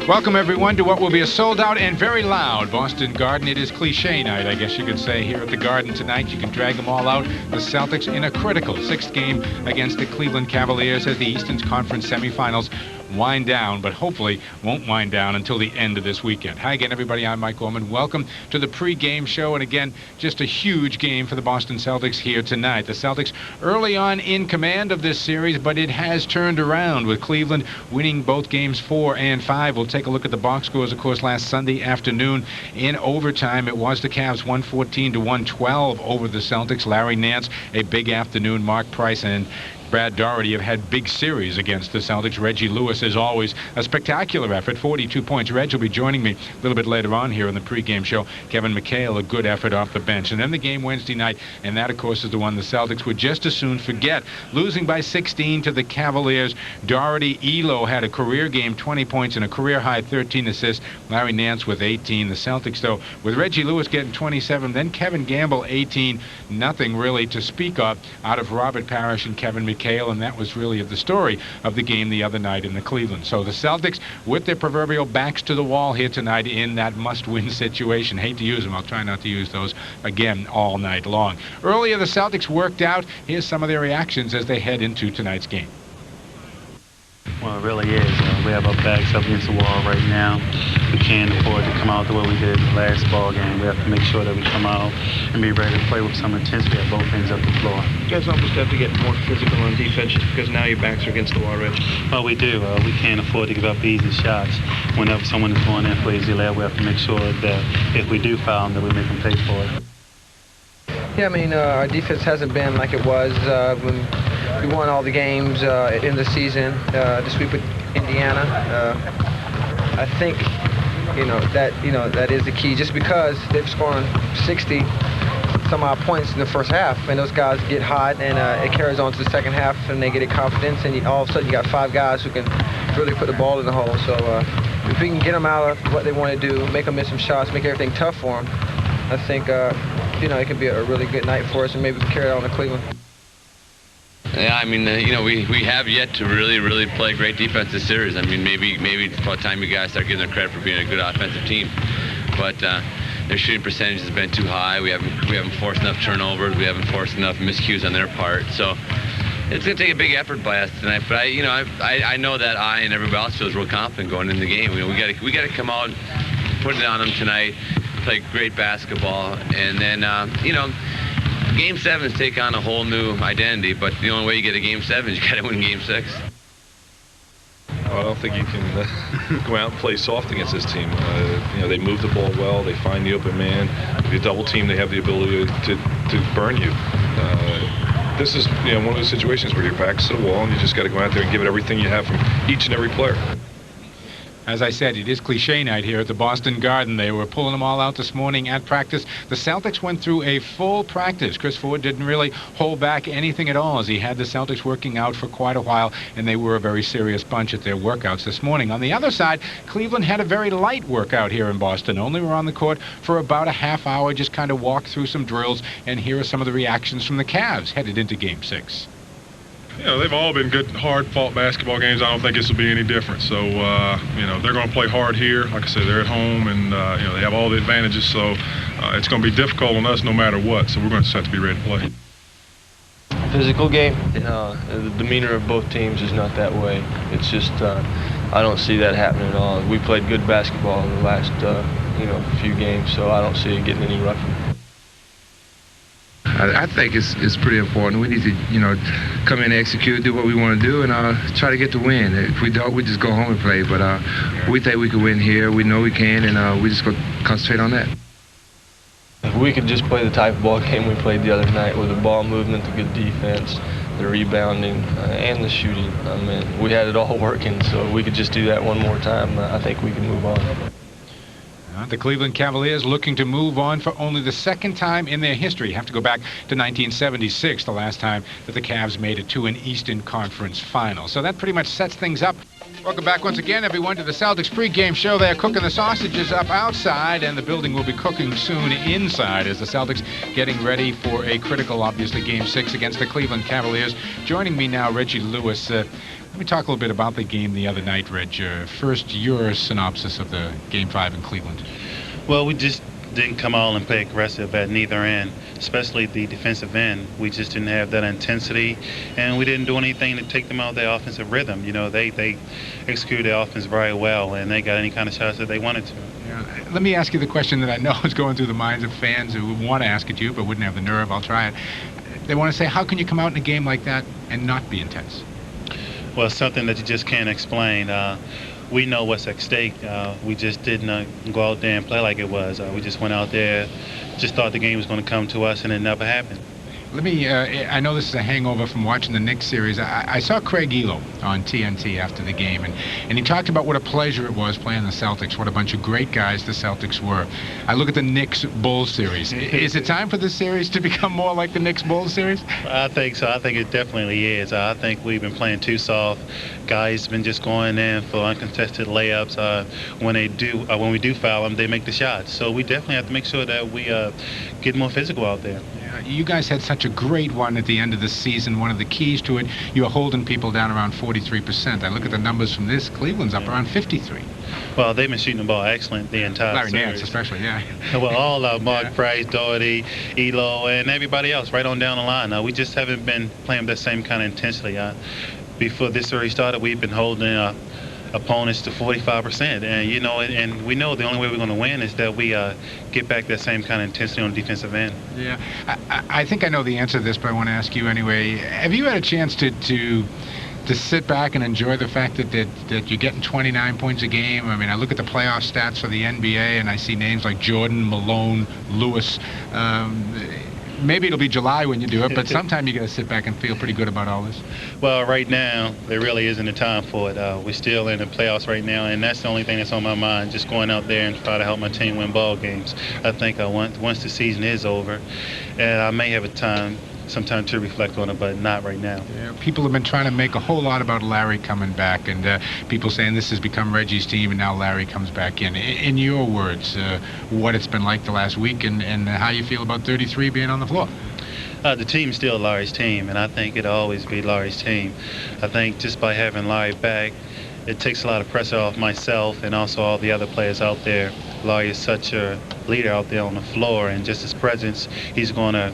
Welcome, everyone, to what will be a sold-out and very loud Boston Garden. It is cliche night, I guess you could say, here at the Garden tonight. You can drag them all out. The Celtics in a critical sixth game against the Cleveland Cavaliers as the Eastern Conference semifinals wind down, but hopefully won't wind down until the end of this weekend. Hi again, everybody. I'm Mike Orman. Welcome to the pre-game show. And again, just a huge game for the Boston Celtics here tonight. The Celtics early on in command of this series, but it has turned around with Cleveland winning both games 4 and 5. We'll take a look at the box scores, of course, last Sunday afternoon in overtime. It was the Cavs 114-112 over the Celtics. Larry Nance, a big afternoon. Mark Price and Brad Daugherty have had big series against the Celtics. Reggie Lewis, as always, a spectacular effort, 42 points. Reg will be joining me a little bit later on here in the pregame show. Kevin McHale, a good effort off the bench. And then the game Wednesday night, and that, of course, is the one the Celtics would just as soon forget. Losing by 16 to the Cavaliers. Daugherty, Elo had a career game, 20 points, and a career-high 13 assists. Larry Nance with 18. The Celtics, though, with Reggie Lewis getting 27, then Kevin Gamble, 18. Nothing really to speak of out of Robert Parrish and Kevin McHale, and that was really the story of the game the other night in the Cleveland. So the Celtics with their proverbial backs to the wall here tonight in that must-win situation. Hate to use them. I'll try not to use those again all night long. Earlier, the Celtics worked out. Here's some of their reactions as they head into tonight's game. Well, it really is. We have our backs up against the wall right now. We can't afford to come out the way we did in the last ball game. We have to make sure that we come out and be ready to play with some intensity at both ends of the floor. You guys almost have to get more physical on defense just because now your backs are against the wall, Rich. Well, we do. We can't afford to give up easy shots. Whenever someone is going in for easy layup, we have to make sure that if we do foul them, that we make them pay for it. Yeah, I mean, our defense hasn't been like it was when we won all the games in the season. The sweep with Indiana, I think, that is the key. Just because they've scored 60 some odd points in the first half, and those guys get hot, and it carries on to the second half, and they get confidence, and all of a sudden you got 5 guys who can really put the ball in the hole. So if we can get them out of what they want to do, make them miss some shots, make everything tough for them, I think it could be a really good night for us, and maybe we can carry it on to Cleveland. Yeah, I mean, we have yet to really play great defense this series. I mean, maybe it's about time you guys start giving them credit for being a good offensive team. But their shooting percentage has been too high. We haven't forced enough turnovers. We haven't forced enough miscues on their part. So it's going to take a big effort by us tonight. But I know that I and everybody else feels real confident going into the game. We got to come out, put it on them tonight, play great basketball, and then Game 7 take on a whole new identity, but the only way you get a Game 7 is you got to win Game 6. I don't think you can go out and play soft against this team. They move the ball well. They find the open man. If you double team, they have the ability to burn you. This is one of those situations where your back's to the wall and you just got to go out there and give it everything you have from each and every player. As I said, it is cliche night here at the Boston Garden. They were pulling them all out this morning at practice. The Celtics went through a full practice. Chris Ford didn't really hold back anything at all as he had the Celtics working out for quite a while, and they were a very serious bunch at their workouts this morning. On the other side, Cleveland had a very light workout here in Boston. Only were on the court for about a half hour, just kind of walked through some drills, and here are some of the reactions from the Cavs headed into Game 6. They've all been good, hard-fought basketball games. I don't think this will be any different. So, they're going to play hard here. Like I said, they're at home, and, they have all the advantages. So, it's going to be difficult on us no matter what. So, we're going to just have to be ready to play. Physical game. The demeanor of both teams is not that way. It's just, I don't see that happening at all. We played good basketball in the last, few games, so I don't see it getting any rougher. I think it's pretty important. We need to, come in and execute, do what we want to do, and try to get the win. If we don't, we just go home and play. But we think we can win here. We know we can, and we just go concentrate on that. If we could just play the type of ball game we played the other night with the ball movement, the good defense, the rebounding, and the shooting, I mean, we had it all working. So if we could just do that one more time, I think we can move on. The Cleveland Cavaliers looking to move on for only the second time in their history. You have to go back to 1976, the last time that the Cavs made it to an Eastern Conference final. So that pretty much sets things up Welcome back once again, everyone, to the Celtics pregame show. They're cooking the sausages up outside, and the building will be cooking soon inside as the Celtics getting ready for a critical, obviously, Game 6 against the Cleveland Cavaliers. Joining me now, Reggie Lewis. Let me talk a little bit about the game the other night, Reg. First, your synopsis of the Game 5 in Cleveland. Well, we just didn't come out and play aggressive at neither end, especially the defensive end. We just didn't have that intensity, and we didn't do anything to take them out of their offensive rhythm. You know, they executed their offense very well, and they got any kind of shots that they wanted to. Yeah. Let me ask you the question that I know is going through the minds of fans who want to ask it to you but wouldn't have the nerve. I'll try it. They want to say, how can you come out in a game like that and not be intense? Well, it's something that you just can't explain. We know what's at stake. We just didn't go out there and play like it was. We just went out there, just thought the game was going to come to us, and it never happened. Let me, I know this is a hangover from watching the Knicks series. I saw Craig Elo on TNT after the game, and he talked about what a pleasure it was playing the Celtics, what a bunch of great guys the Celtics were. I look at the Knicks-Bulls series. Is it time for this series to become more like the Knicks-Bulls series? I think so. I think it definitely is. I think we've been playing too soft. Guys been just going in for uncontested layups. When we do foul them, they make the shots. So we definitely have to make sure that we get more physical out there. You guys had such a great one at the end of the season. One of the keys to it, you were holding people down around 43%. I look at the numbers from this. Cleveland's up around 53. Well, they've been shooting the ball excellent the entire Larry series. Nance, especially, yeah. Well, all Mark Price, Doherty, Elo, and everybody else right on down the line. We just haven't been playing with that same kind of intensity. Before this series started, we've been holding opponents to 45%, and we know the only way we're going to win is that we get back that same kind of intensity on the defensive end. Yeah, I think I know the answer to this, but I want to ask you anyway. Have you had a chance to sit back and enjoy the fact that you're getting 29 points a game? I mean, I look at the playoff stats for the NBA, and I see names like Jordan, Malone, Lewis. Maybe it'll be July when you do it, but sometime you got to sit back and feel pretty good about all this. Well, right now, there really isn't a time for it. We're still in the playoffs right now, and that's the only thing that's on my mind, just going out there and try to help my team win ball games. I think once the season is over, and I may have some time to reflect on it, but not right now. Yeah, people have been trying to make a whole lot about Larry coming back, and people saying this has become Reggie's team, and now Larry comes back in. In your words, what it's been like the last week, and how you feel about 33 being on the floor? The team's still Larry's team, and I think it'll always be Larry's team. I think just by having Larry back, it takes a lot of pressure off myself and also all the other players out there. Larry is such a leader out there on the floor, and just his presence, he's going to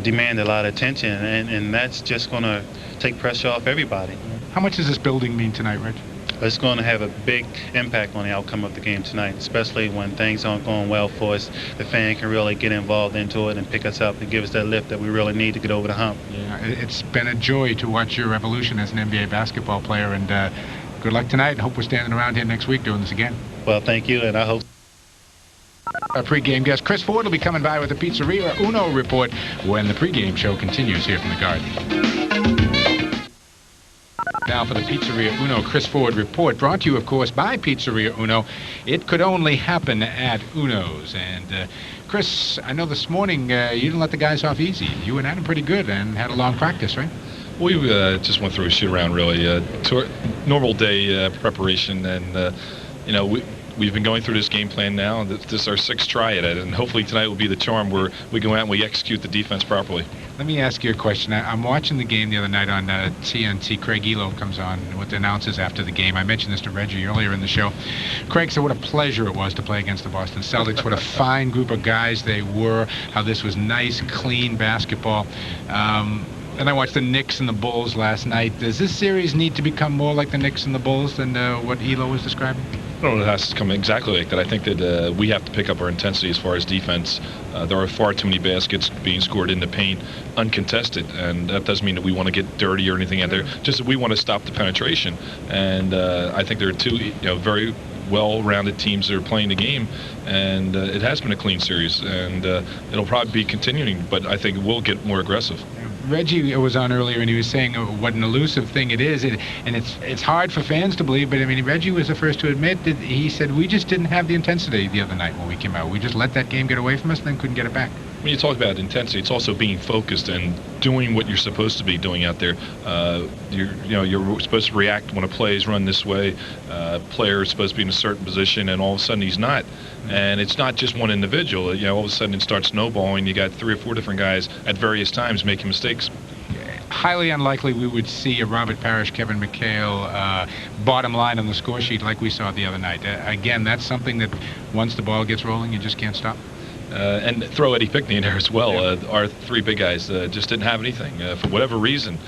demand a lot of attention, and that's just going to take pressure off everybody. How much does this building mean tonight, Rich? It's going to have a big impact on the outcome of the game tonight, especially when things aren't going well for us. The fan can really get involved into it and pick us up and give us that lift that we really need to get over the hump. Yeah, it's been a joy to watch your evolution as an NBA basketball player, and good luck tonight. I hope we're standing around here next week doing this again. Well, thank you, and I hope. Our pregame guest Chris Ford will be coming by with a Pizzeria Uno report when the pregame show continues here from the Garden. Now for the Pizzeria Uno Chris Ford report, brought to you, of course, by Pizzeria Uno. It could only happen at Uno's. And Chris, I know this morning you didn't let the guys off easy. You went at them pretty good and had a long practice, right? We just went through a shoot-around, really. Normal day preparation, and, we've been going through this game plan now. This is our sixth try at it, and hopefully tonight will be the charm where we go out and we execute the defense properly. Let me ask you a question. I'm watching the game the other night on TNT. Craig Elo comes on with the announcers after the game. I mentioned this to Reggie earlier in the show. Craig said what a pleasure it was to play against the Boston Celtics, what a fine group of guys they were, how this was nice, clean basketball. And I watched the Knicks and the Bulls last night. Does this series need to become more like the Knicks and the Bulls than what Elo was describing? I don't know if it has to come exactly like that. I think that we have to pick up our intensity as far as defense. There are far too many baskets being scored in the paint uncontested, and that doesn't mean that we want to get dirty or anything out there. Just that we want to stop the penetration. And I think there are two very well-rounded teams that are playing the game, and it has been a clean series, and it'll probably be continuing, but I think we'll get more aggressive. Reggie was on earlier, and he was saying what an elusive thing it is, and it's hard for fans to believe. But I mean, Reggie was the first to admit that he said we just didn't have the intensity the other night when we came out. We just let that game get away from us, and then couldn't get it back. When you talk about intensity, it's also being focused and doing what you're supposed to be doing out there. You're supposed to react when a play is run this way. Player is supposed to be in a certain position, and all of a sudden he's not. And it's not just one individual. All of a sudden it starts snowballing. You got 3 or 4 different guys at various times making mistakes. Highly unlikely we would see a Robert Parrish, Kevin McHale bottom line on the score sheet like we saw the other night. Again, that's something that once the ball gets rolling, you just can't stop. And throw Eddie Pickney in there as well. Our 3 big guys just didn't have anything for whatever reason.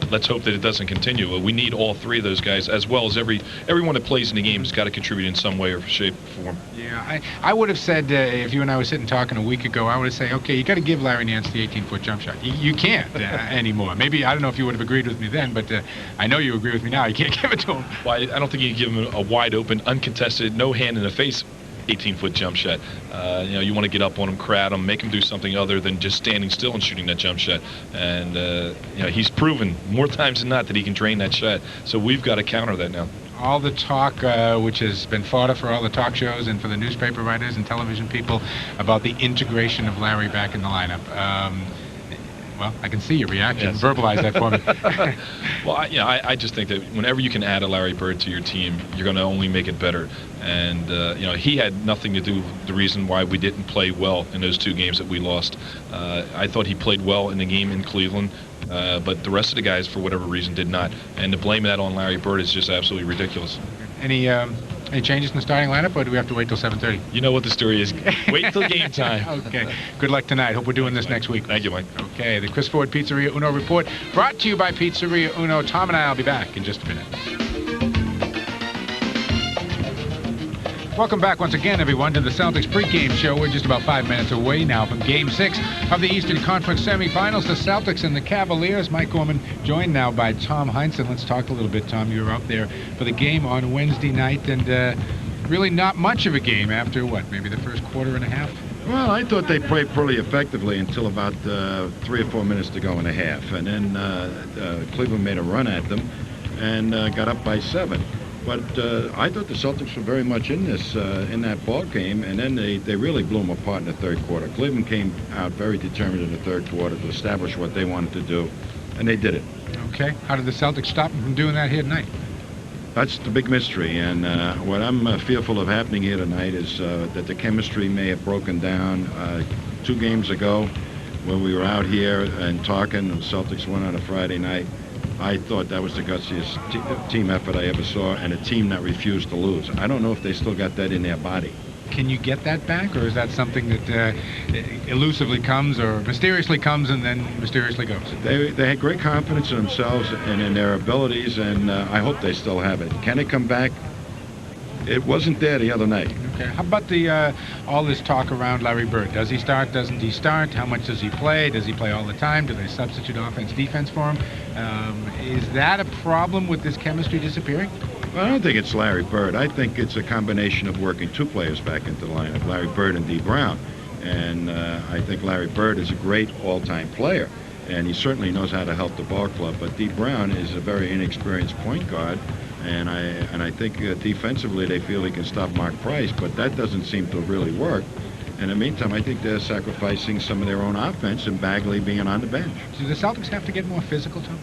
Let's hope that it doesn't continue. We need all 3 of those guys, as well as everyone that plays in the game has got to contribute in some way or shape or form. Yeah, I would have said if you and I were sitting talking a week ago, I would have said, okay, you got to give Larry Nance the 18-foot jump shot. You can't anymore. Maybe, I don't know if you would have agreed with me then, but I know you agree with me now. You can't give it to him. Well, I don't think you can give him a wide open, uncontested, no hand in the face 18-foot jump shot. You want to get up on him, crowd him, make him do something other than just standing still and shooting that jump shot. And he's proven more times than not that he can drain that shot. So we've got to counter that now. All the talk, which has been fodder for all the talk shows and for the newspaper writers and television people about the integration of Larry back in the lineup. Well, I can see your reaction. Yes. Verbalize that for me. Well, I just think that whenever you can add a Larry Bird to your team, you're going to only make it better. And, he had nothing to do with the reason why we didn't play well in those 2 games that we lost. I thought he played well in the game in Cleveland, but the rest of the guys, for whatever reason, did not. And to blame that on Larry Bird is just absolutely ridiculous. Any changes in the starting lineup, or do we have to wait till 7:30? You know what the story is. Wait till game time. Okay. Good luck tonight. Hope we're doing this next week. Thank you, Mike. Okay. The Chris Ford Pizzeria Uno Report brought to you by Pizzeria Uno. Tom and I will be back in just a minute. Welcome back once again, everyone, to the Celtics pregame show. We're just about 5 minutes away now from Game 6 of the Eastern Conference semifinals. The Celtics and the Cavaliers. Mike Gorman joined now by Tom Heinsohn. Let's talk a little bit, Tom. You were out there for the game on Wednesday night, and really not much of a game after, what, maybe the first quarter and a half? Well, I thought they played pretty effectively until about 3 or 4 minutes to go in a half. And then Cleveland made a run at them and got up by 7. But I thought the Celtics were very much in this, in that ball game, and then they really blew them apart in the third quarter. Cleveland came out very determined in the third quarter to establish what they wanted to do, and they did it. Okay. How did the Celtics stop them from doing that here tonight? That's the big mystery, and what I'm fearful of happening here tonight is that the chemistry may have broken down 2 games ago when we were out here and talking. The Celtics won on a Friday night. I thought that was the gutsiest team effort I ever saw, and a team that refused to lose. I don't know if they still got that in their body. Can you get that back, or is that something that elusively comes or mysteriously comes and then mysteriously goes? They had great confidence in themselves and in their abilities, and I hope they still have it. Can it come back? It wasn't there the other night. Okay. How about the all this talk around Larry Bird? Does he start? Doesn't he start? How much does he play? Does he play all the time? Do they substitute offense, defense for him? Is that a problem with this chemistry disappearing? Well, I don't think it's Larry Bird. I think it's a combination of working 2 players back into the lineup, Larry Bird and Dee Brown. And I think Larry Bird is a great all-time player, and he certainly knows how to help the ball club. But Dee Brown is a very inexperienced point guard. And I think defensively they feel he can stop Mark Price, but that doesn't seem to really work. In the meantime, I think they're sacrificing some of their own offense and Bagley being on the bench. Do the Celtics have to get more physical, Tom?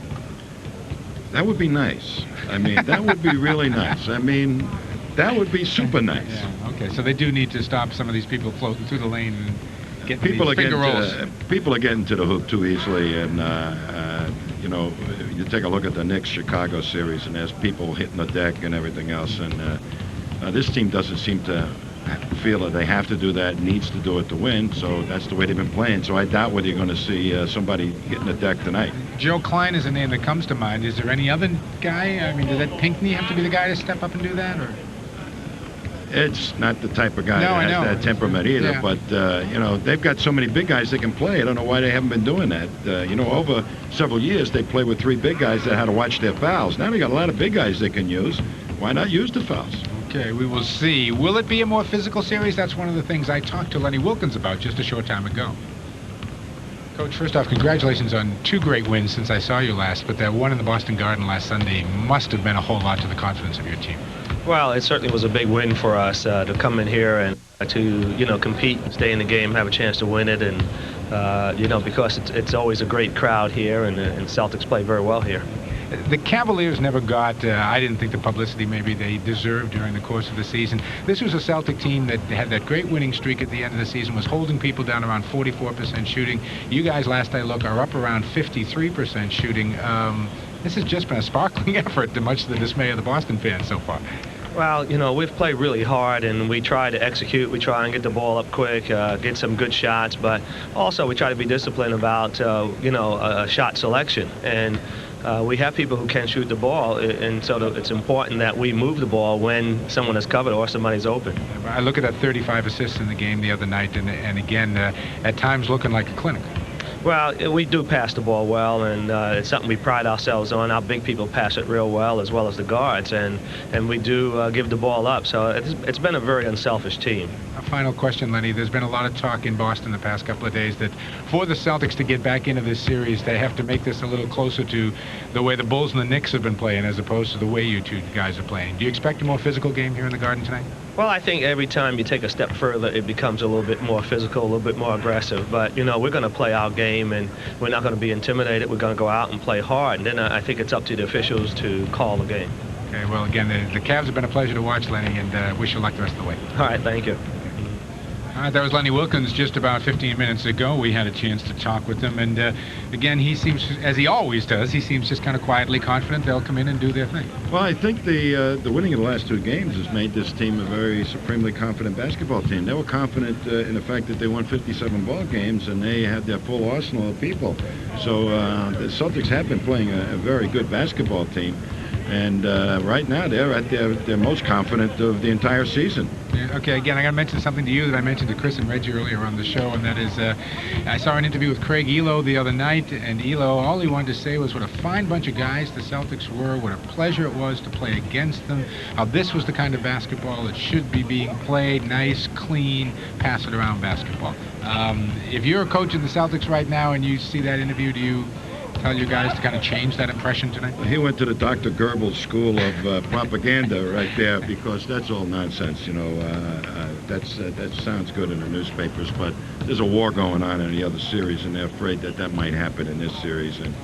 That would be nice. I mean, that would be really nice. I mean, that would be super nice. Yeah, okay, so they do need to stop some of these people floating through the lane and get people these finger rolls. People are getting to the hoop too easily, and you take a look at the Knicks Chicago series, and there's people hitting the deck and everything else, and this team doesn't seem to feel that they have to do that, needs to do it to win, so that's the way they've been playing. So I doubt whether you're going to see somebody hitting the deck tonight. Joe Klein is a name that comes to mind. Is there any other guy? I mean, does that Pinckney have to be the guy to step up and do that, or? It's not the type of guy that has that temperament either, yeah. But, they've got so many big guys that can play. I don't know why they haven't been doing that. Over several years, they played with 3 big guys that had to watch their fouls. Now they got a lot of big guys they can use. Why not use the fouls? Okay, we will see. Will it be a more physical series? That's one of the things I talked to Lenny Wilkins about just a short time ago. Coach, first off, congratulations on 2 great wins since I saw you last, but that one in the Boston Garden last Sunday must have been a whole lot to the confidence of your team. Well, it certainly was a big win for us to come in here and to, compete, stay in the game, have a chance to win it, and, because it's always a great crowd here, and Celtics play very well here. The Cavaliers never got, I didn't think, the publicity maybe they deserved during the course of the season. This was a Celtic team that had that great winning streak at the end of the season, was holding people down around 44% shooting. You guys, last I look, are up around 53% shooting. This has just been a sparkling effort, to much to the dismay of the Boston fans so far. Well, we've played really hard, and we try to execute. We try and get the ball up quick, get some good shots, but also we try to be disciplined about, shot selection. And we have people who can shoot the ball, and so it's important that we move the ball when someone is covered or somebody's open. I look at that 35 assists in the game the other night, and again, at times looking like a clinic. Well, we do pass the ball well, and it's something we pride ourselves on. Our big people pass it real well, as the guards, and we do give the ball up. So it's been a very unselfish team. A final question, Lenny. There's been a lot of talk in Boston the past couple of days that for the Celtics to get back into this series, they have to make this a little closer to the way the Bulls and the Knicks have been playing, as opposed to the way you two guys are playing. Do you expect a more physical game here in the Garden tonight? Well, I think every time you take a step further, it becomes a little bit more physical, a little bit more aggressive. But, we're going to play our game, and we're not going to be intimidated. We're going to go out and play hard. And then I think it's up to the officials to call the game. Okay, well, again, the Cavs have been a pleasure to watch, Lenny, and wish you luck the rest of the way. All right, thank you. All right, that was Lenny Wilkins just about 15 minutes ago. We had a chance to talk with him, and again, he seems, as he always does, he seems just kind of quietly confident they'll come in and do their thing. Well, I think the winning of the last 2 games has made this team a very supremely confident basketball team. They were confident in the fact that they won 57 ball games, and they had their full arsenal of people. So the Celtics have been playing a very good basketball team. And right now, they're at their most confident of the entire season. Yeah, okay, again, I got to mention something to you that I mentioned to Chris and Reggie earlier on the show, and that is I saw an interview with Craig Elo the other night, and Elo, all he wanted to say was what a fine bunch of guys the Celtics were, what a pleasure it was to play against them, how this was the kind of basketball that should be being played, nice, clean, pass-it-around basketball. If you're a coach in the Celtics right now and you see that interview, do you tell you guys to kind of change that impression tonight? He went to the Dr. Goebbels school of propaganda right there, because that's all nonsense, that sounds good in the newspapers, but there's a war going on in the other series, and they're afraid that might happen in this series, and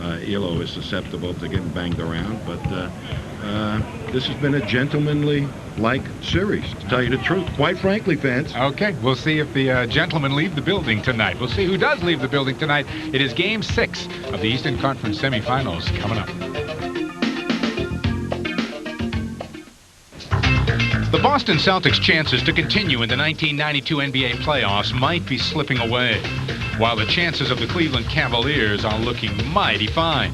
Elo is susceptible to getting banged around, but this has been a gentlemanly-like series, to tell you the truth. Quite frankly, fans. Okay, we'll see if the gentlemen leave the building tonight. We'll see who does leave the building tonight. It is Game 6 of the Eastern Conference semifinals coming up. The Boston Celtics' chances to continue in the 1992 NBA playoffs might be slipping away, while the chances of the Cleveland Cavaliers are looking mighty fine.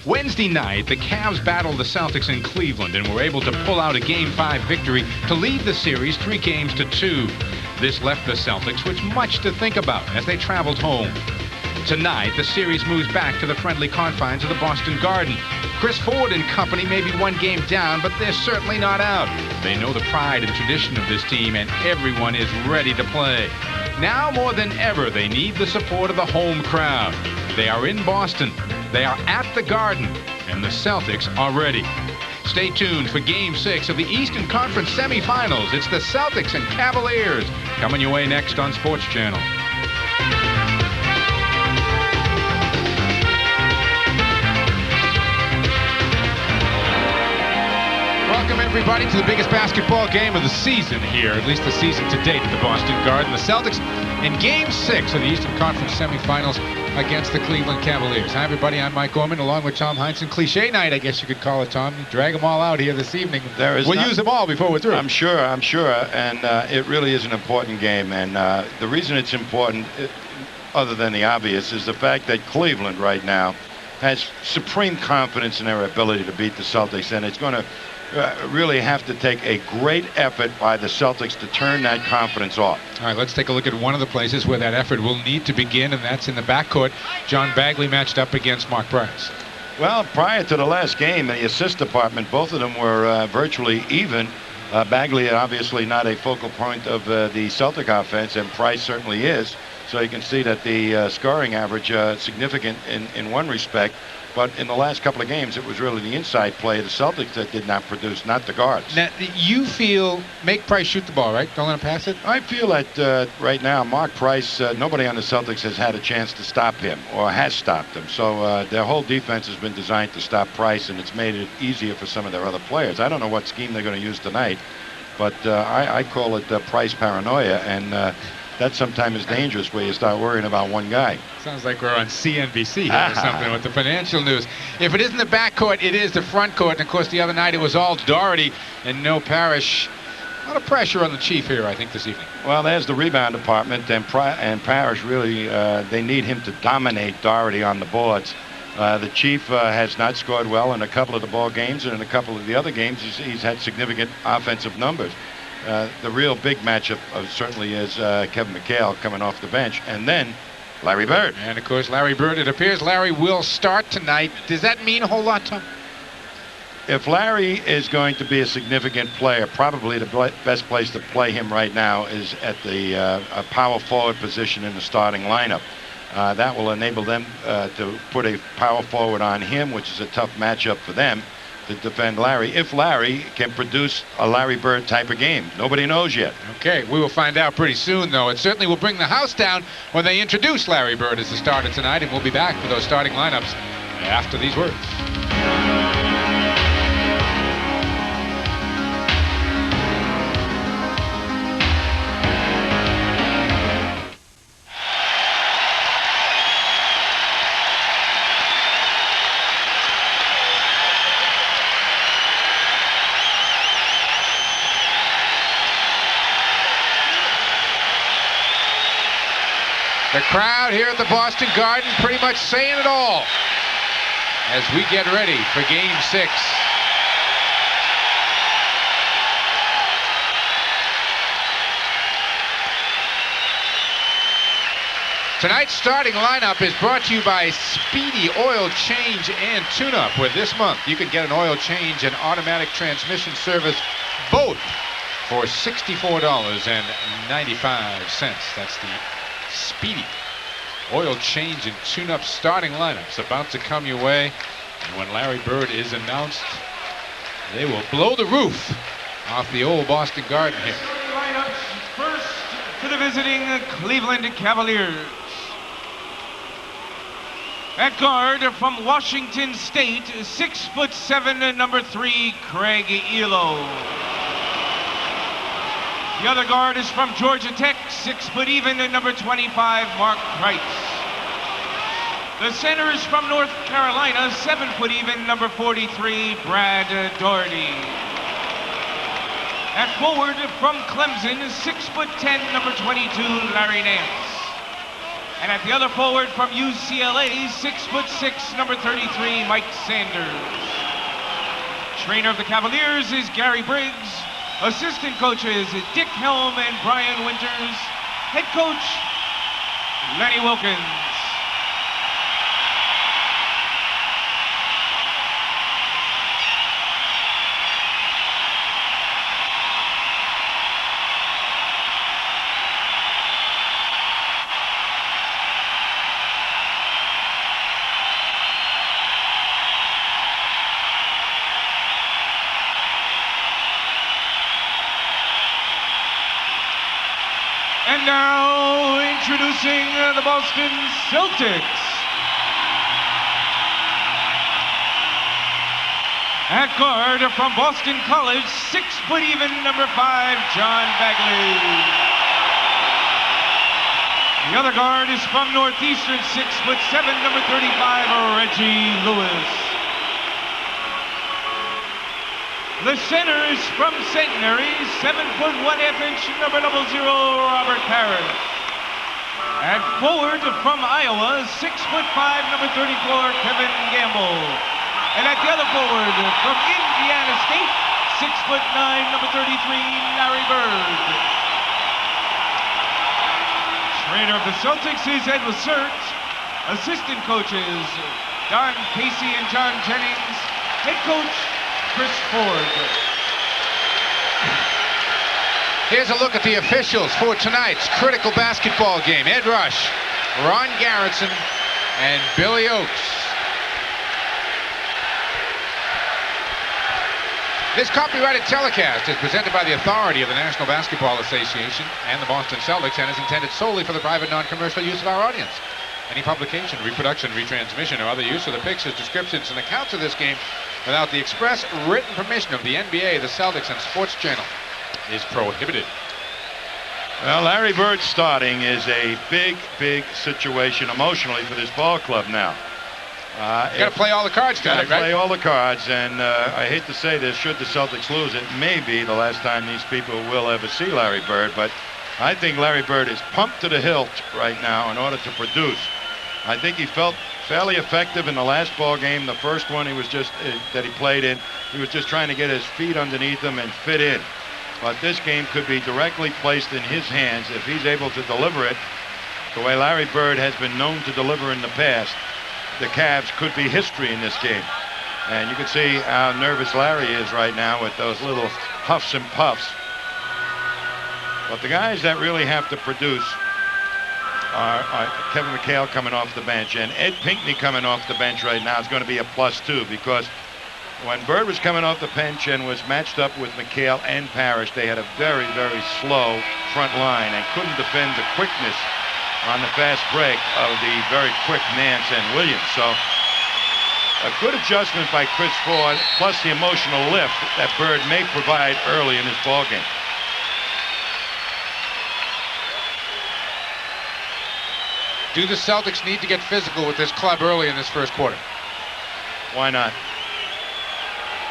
Wednesday night, the Cavs battled the Celtics in Cleveland and were able to pull out a Game 5 victory to lead the series 3-2. This left the Celtics with much to think about as they traveled home. Tonight, the series moves back to the friendly confines of the Boston Garden. Chris Ford and company may be 1 game down, but they're certainly not out. They know the pride and tradition of this team, and everyone is ready to play. Now more than ever, they need the support of the home crowd. They are in Boston. They are at the Garden, and the Celtics are ready. Stay tuned for Game 6 of the Eastern Conference semifinals. It's the Celtics and Cavaliers coming your way next on Sports Channel. Welcome, everybody, to the biggest basketball game of the season here, at least the season to date at the Boston Garden. The Celtics in Game 6 of the Eastern Conference semifinals against the Cleveland Cavaliers. Hi, everybody. I'm Mike Gorman, along with Tom Heinsohn. Cliche night, I guess you could call it, Tom. You drag them all out here this evening. We'll use them all before we're through. I'm sure. And it really is an important game. And the reason it's important, other than the obvious, is the fact that Cleveland right now has supreme confidence in their ability to beat the Celtics. And it's going to really have to take a great effort by the Celtics to turn that confidence off. All right, let's take a look at one of the places where that effort will need to begin, and that's in the backcourt. John Bagley matched up against Mark Price. Well, prior to the last game, the assist department, both of them were virtually even. Bagley obviously not a focal point of the Celtic offense, and Price certainly is. So you can see that the scoring average significant in one respect. But in the last couple of games, it was really the inside play of the Celtics that did not produce, not the guards. Now, you feel make Price shoot the ball, right? Don't let him pass it? I feel that right now, Mark Price, nobody on the Celtics has had a chance to stop him or has stopped him. So their whole defense has been designed to stop Price, and it's made it easier for some of their other players. I don't know what scheme they're going to use tonight, but I call it Price paranoia, and that sometimes is dangerous where you start worrying about one guy. Sounds like we're on CNBC here or something with the financial news. If it isn't the backcourt, it is the front court. And, of course, the other night it was all Doherty and no Parrish. A lot of pressure on the Chief here, I think, this evening. Well, there's the rebound department, and Parrish really, they need him to dominate Doherty on the boards. The Chief has not scored well in a couple of the ball games, and in a couple of the other games he's had significant offensive numbers. The real big matchup certainly is Kevin McHale coming off the bench, and then Larry Bird. And, of course, Larry Bird, it appears Larry will start tonight. Does that mean a whole lot, Tom? If Larry is going to be a significant player, probably the best place to play him right now is at the power forward position in the starting lineup. That will enable them to put a power forward on him, which is a tough matchup for them to defend Larry, if Larry can produce a Larry Bird type of game. Nobody knows yet. Okay, we will find out pretty soon, though. It certainly will bring the house down when they introduce Larry Bird as the starter tonight, and we'll be back for those starting lineups after these words. The crowd here at the Boston Garden pretty much saying it all as we get ready for Game 6. Tonight's starting lineup is brought to you by Speedy Oil Change and Tune-Up, where this month you can get an oil change and automatic transmission service both for $64.95. That's the Speedy Oil Change and Tune-Up starting lineups about to come your way. And when Larry Bird is announced, they will blow the roof off the old Boston Garden here. Lineups first to the visiting Cleveland Cavaliers. At guard from Washington State, 6'7", number 3, Craig Elo. The other guard is from Georgia Tech, 6 foot even, number 25, Mark Price. The center is from North Carolina, 7 foot even, number 43, Brad Doherty. At forward from Clemson, 6 foot 10, number 22, Larry Nance. And at the other forward from UCLA, 6 foot 6, number 33, Mike Sanders. Trainer of the Cavaliers is Gary Briggs. Assistant coaches Dick Helm and Brian Winters. Head coach Lenny Wilkins. And now, introducing the Boston Celtics. At guard from Boston College, 6 foot even, number 5, John Bagley. The other guard is from Northeastern, 6 foot 7, number 35, Reggie Lewis. The center is from Centenary, 7 foot 1/2 inch, number 00, Robert Parrish. At forward from Iowa, 6 foot 5, number 34, Kevin Gamble. And at the other forward from Indiana State, 6 foot 9, number 33, Larry Bird. Trainer of the Celtics is Ed Lacerte. Assistant coaches Don Casey and John Jennings. Head coach Chris Ford. Here's a look at the officials for tonight's critical basketball game. Ed Rush, Ron Garrettson, and Billy Oakes. This copyrighted telecast is presented by the authority of the National Basketball Association and the Boston Celtics and is intended solely for the private non-commercial use of our audience. Any publication, reproduction, retransmission, or other use of the pictures, descriptions, and accounts of this game without the express written permission of the NBA, the Celtics, and Sports Channel is prohibited. Well, Larry Bird starting is a big, big situation emotionally for this ball club now. Got to play all the cards tonight, right? Got to play all the cards, and I hate to say this, should the Celtics lose, it may be the last time these people will ever see Larry Bird, but I think Larry Bird is pumped to the hilt right now in order to produce. I think he felt fairly effective in the last ball game. The first one he was just that he played in, he was just trying to get his feet underneath him and fit in. But this game could be directly placed in his hands if he's able to deliver it the way Larry Bird has been known to deliver in the past. The Cavs could be history in this game. And you can see how nervous Larry is right now with those little huffs and puffs. But the guys that really have to produce are Kevin McHale coming off the bench, and Ed Pinckney coming off the bench right now is going to be a +2, because when Bird was coming off the bench and was matched up with McHale and Parrish, they had a very, very slow front line and couldn't defend the quickness on the fast break of the very quick Nance and Williams. So a good adjustment by Chris Ford, plus the emotional lift that Bird may provide early in this ballgame. Do the Celtics need to get physical with this club early in this first quarter? Why not?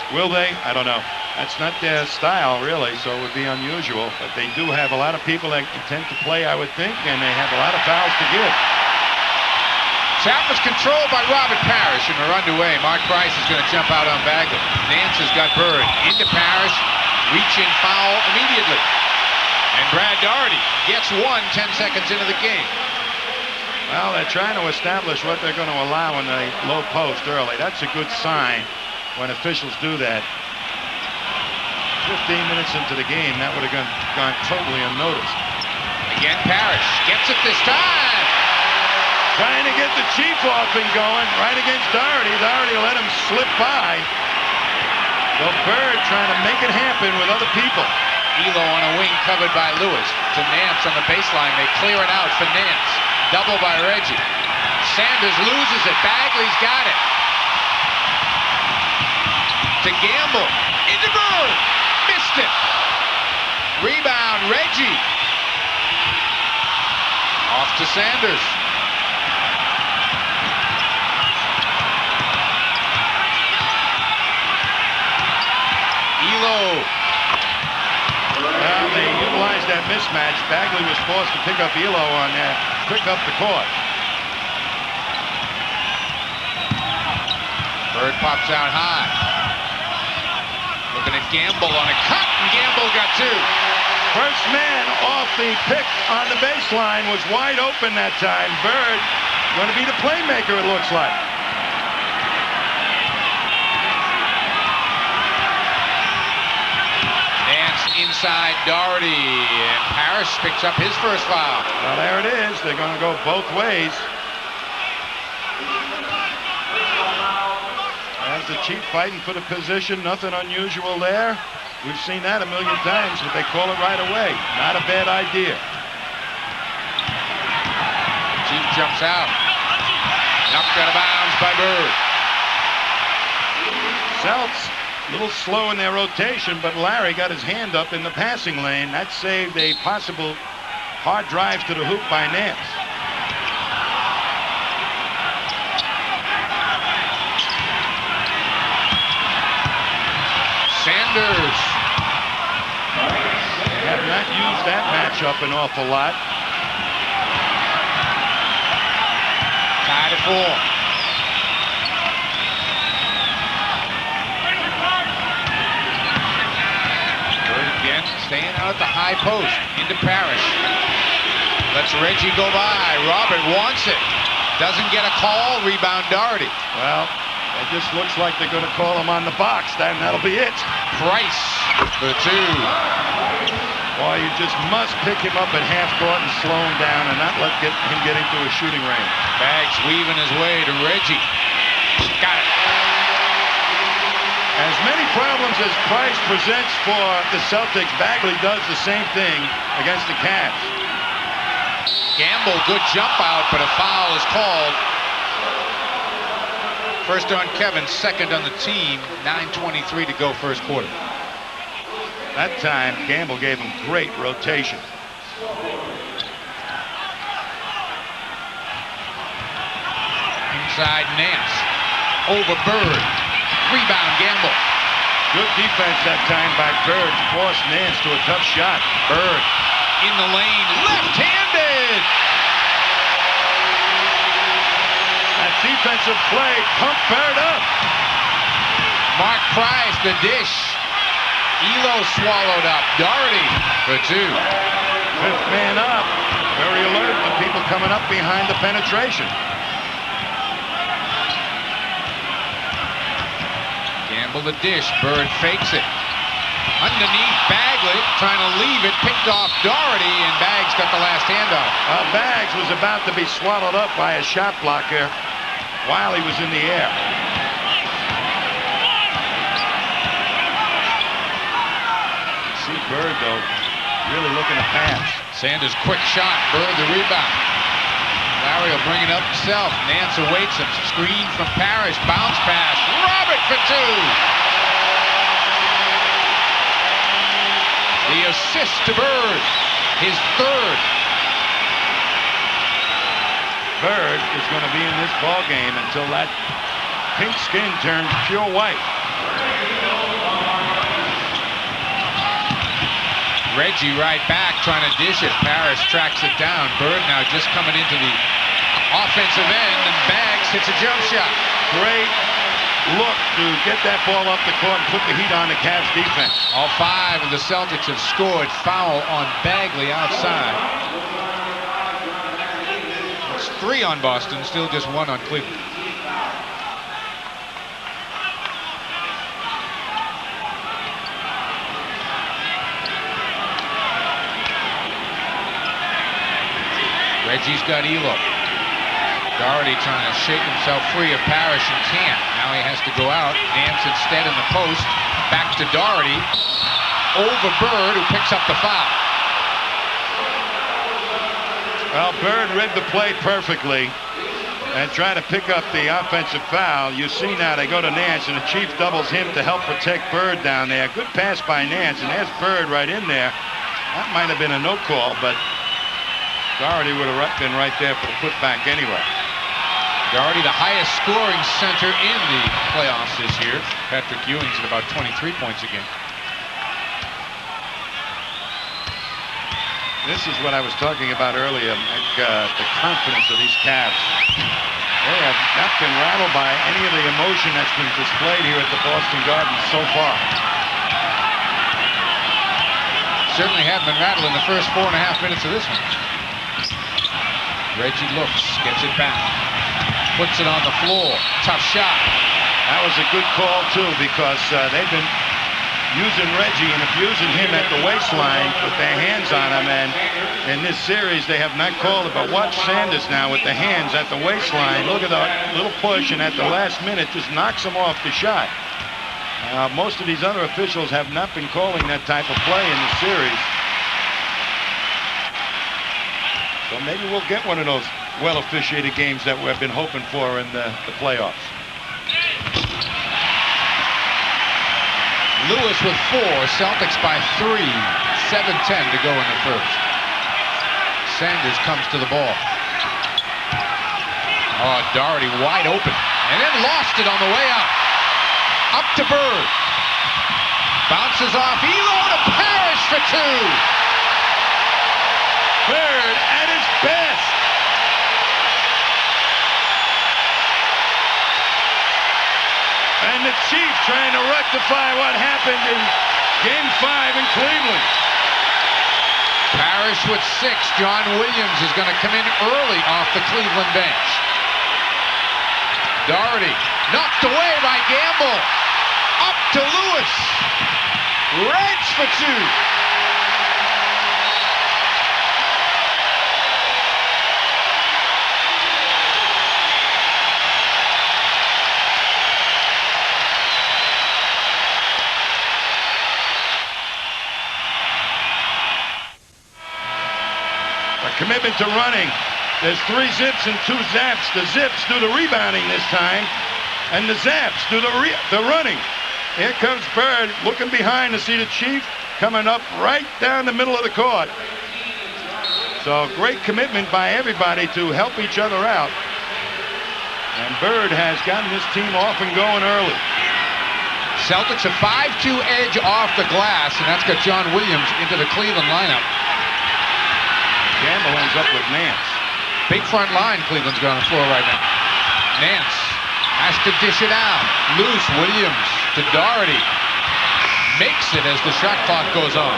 Will they? I don't know. That's not their style, really, so it would be unusual. But they do have a lot of people that intend to play, I would think, and they have a lot of fouls to give. Tap was controlled by Robert Parrish, and we're underway. Mark Price is going to jump out on Bagley. Nance has got Bird into Parrish. Reach-in foul immediately. And Brad Daugherty gets one 10 seconds into the game. Well, they're trying to establish what they're going to allow in the low post early. That's a good sign when officials do that. 15 minutes into the game, that would have gone totally unnoticed. Again, Parrish gets it this time. Trying to get the Chief off and going right against Daugherty. Daugherty let him slip by. So Bird trying to make it happen with other people. Elo on a wing covered by Lewis. To Nance on the baseline. They clear it out for Nance. Double by Reggie. Sanders loses it. Bagley's got it. To Gamble. Into Bird. Missed it. Rebound, Reggie. Off to Sanders. Elo. Well, they utilized that mismatch. Bagley was forced to pick up Elo on that, pick up the court. Bird pops out high. Looking at Gamble on a cut, and Gamble got two. First man off the pick on the baseline was wide open that time. Bird going to be the playmaker, it looks like. Inside Daugherty, and Parrish picks up his first foul. Well, there it is. They're going to go both ways. As the Chief fighting for the position, nothing unusual there. We've seen that a million times, but they call it right away. Not a bad idea. Chief jumps out. Knocked out of bounds by Bird. Celts a little slow in their rotation, but Larry got his hand up in the passing lane. That saved a possible hard drive to the hoop by Nance. Sanders. They have not used that matchup an awful lot. Tied at 4. Staying out at the high post. Into Parrish. Lets Reggie go by. Robert wants it. Doesn't get a call. Rebound Daugherty. Well, it just looks like they're going to call him on the box. Then that'll be it. Price for 2. Boy, you just must pick him up at half court and slow him down and not let him get into a shooting range. Baggs weaving his way to Reggie. Got it. As many problems as Price presents for the Celtics, Bagley does the same thing against the Cavs. Gamble, good jump out, but a foul is called. First on Kevin, second on the team. 9:23 to go first quarter. That time, Gamble gave him great rotation. Inside Nance. Over Bird. Rebound Gamble. Good defense that time by Bird. Forced Nance to a tough shot. Bird in the lane. Left-handed. That defensive play pumped Bird up. Mark Price, the dish. Elo swallowed up. Doherty for two. Fifth man up. Very alert to people coming up behind the penetration. Gamble the dish. Bird fakes it. Underneath Bagley, trying to leave it. Picked off Doherty, and Baggs got the last handoff. Baggs was about to be swallowed up by a shot blocker while he was in the air. See Bird, though, really looking to pass. Sanders, quick shot. Bird, the rebound. Larry will bring it up himself. Nance awaits him. Screen from Parrish. Bounce pass. Robert for two. The assist to Bird. His third. Bird is going to be in this ball game until that pink skin turns pure white. Reggie right back, trying to dish it. Parrish tracks it down. Bird now just coming into the offensive end, and Baggs hits a jump shot. Great look to get that ball up the court and put the heat on the Cavs defense. All five of the Celtics have scored. Foul on Bagley outside. It's 3 on Boston, still just 1 on Cleveland. Reggie's got Elo. Doherty trying to shake himself free of Parrish and can't. Now he has to go out. Nance instead in the post. Back to Doherty. Over Bird, who picks up the foul. Well, Bird read the play perfectly and tried to pick up the offensive foul. You see now they go to Nance, and the Chief doubles him to help protect Bird down there. Good pass by Nance, and there's Bird right in there. That might have been a no call, but Doherty would have been right there for the putback anyway. Doherty, the highest scoring center in the playoffs this year. Patrick Ewing's at about 23 points a game. This is what I was talking about earlier, Mike, the confidence of these Cavs. They have not been rattled by any of the emotion that's been displayed here at the Boston Garden so far. Certainly haven't been rattled in the first 4.5 minutes of this one. Reggie looks, gets it back, puts it on the floor. Tough shot. That was a good call, too, because they've been using Reggie and abusing him at the waistline with their hands on him. And in this series, they have not called it. But watch Sanders now with the hands at the waistline. Look at that little push, and at the last minute just knocks him off the shot. Most of these other officials have not been calling that type of play in the series. So maybe we'll get one of those well-officiated games that we've been hoping for in the playoffs. Lewis with 4, Celtics by 3, 7:10 to go in the first. Sanders comes to the ball. Oh, Doherty wide open, and then lost it on the way up. Up to Bird. Bounces off Elo to Parrish for 2. Bird at his best. And the Chief trying to rectify what happened in Game 5 in Cleveland. Parrish with 6. John Williams is going to come in early off the Cleveland bench. Doherty knocked away by Gamble. Up to Lewis. Reg for 2. commitment to running. There's 3 zips and 2 zaps. The zips do the rebounding this time, and the zaps do the running. Here comes Bird looking behind to see the Chief coming up right down the middle of the court. So great commitment by everybody to help each other out. And Bird has gotten this team off and going early. Celtics a 5-2 edge off the glass, and that's got John Williams into the Cleveland lineup. Gamble ends up with Nance. Big front line Cleveland's got on the floor right now. Nance has to dish it out. Loose, Williams to Doherty. Makes it as the shot clock goes on.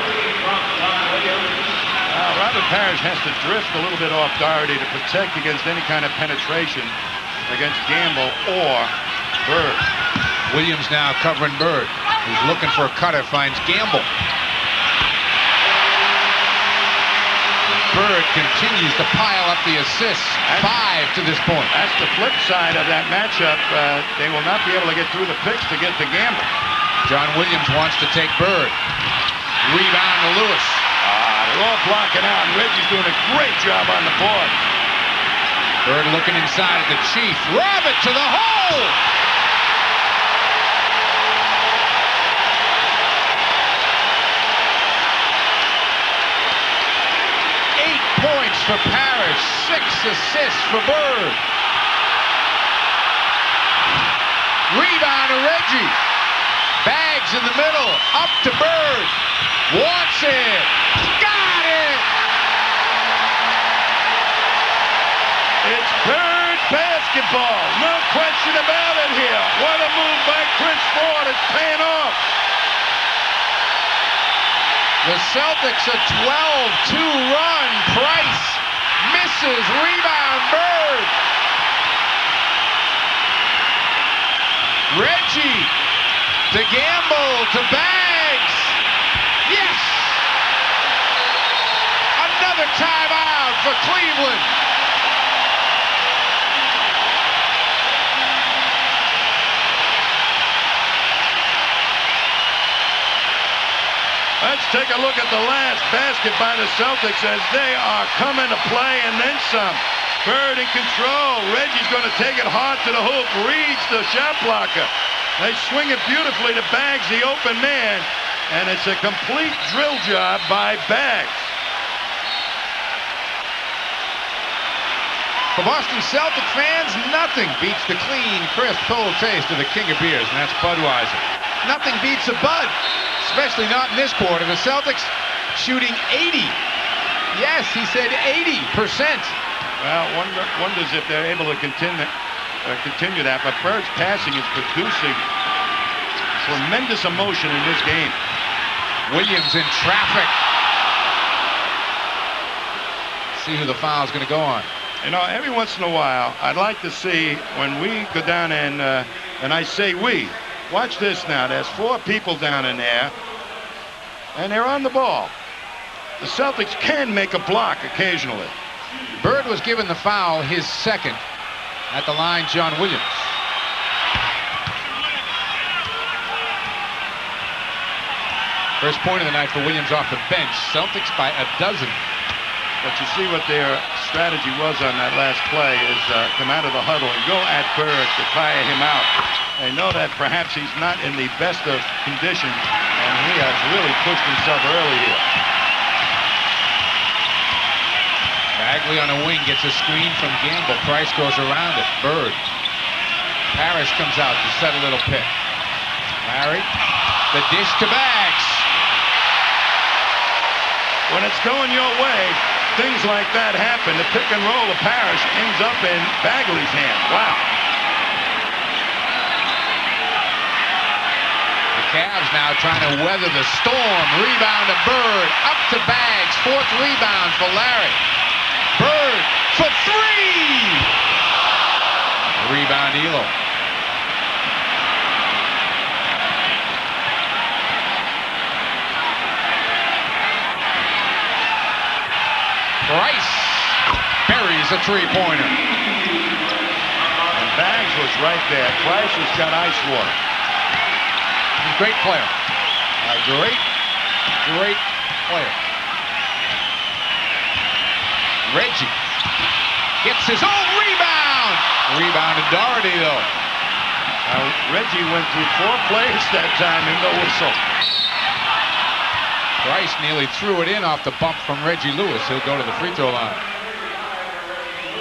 Robert Parrish has to drift a little bit off Doherty to protect against any kind of penetration against Gamble or Bird. Williams now covering Bird. He's looking for a cutter, finds Gamble. Bird continues to pile up the assists. 5 to this point. That's the flip side of that matchup. They will not be able to get through the picks to get to Gamble. John Williams wants to take Bird. Rebound to Lewis. They're all blocking out, and Reggie's doing a great job on the board. Bird looking inside at the Chief. Rob it to the hole! Points for Parrish, 6 assists for Bird. Rebound to Reggie. Bags in the middle, up to Bird. Wants it. Got it! It's Bird basketball. No question about it here. What a move by Chris Ford. It's paying off. The Celtics a 12-2 run. Price misses. Rebound Bird. Reggie to Gamble to Bags. Yes! Another timeout for Cleveland. Let's take a look at the last basket by the Celtics as they are coming to play and then some. Bird in control. Reggie's going to take it hard to the hoop. Reads the shot blocker. They swing it beautifully to Bags, the open man. And it's a complete drill job by Bags. For Boston Celtic fans, nothing beats the clean, crisp, cold taste of the king of beers, and that's Budweiser. Nothing beats a Bud, especially not in this quarter. The Celtics shooting 80. Yes, he said 80%. Well, wonders if they're able to continue that. But Bird's passing is producing tremendous emotion in this game. Williams in traffic. See who the foul is going to go on. You know, every once in a while, I'd like to see when we go down and I say we. Watch this now. There's 4 people down in there, and they're on the ball. The Celtics can make a block occasionally. Bird was given the foul, his second. At the line, John Williams. First point of the night for Williams off the bench. Celtics by 12. But you see what their strategy was on that last play is come out of the huddle and go at Bird to tire him out. They know that perhaps he's not in the best of conditions, and he has really pushed himself early here. Bagley on a wing gets a screen from Gamble. Price goes around it. Bird. Parrish comes out to set a little pick. Larry. The dish to Bags. When it's going your way, things like that happen. The pick and roll of Parrish ends up in Bagley's hand. Wow. The Cavs now trying to weather the storm. Rebound to Bird. Up to Bags. 4th rebound for Larry. Bird for 3. Rebound Elo. Price buries a 3-pointer. And Bags was right there. Price has got ice water. He's a great player. A great player. Reggie gets his own rebound. Rebound to Doherty, though. Reggie went through 4 players that time and no whistle. Price nearly threw it in off the bump from Reggie Lewis. He'll go to the free throw line.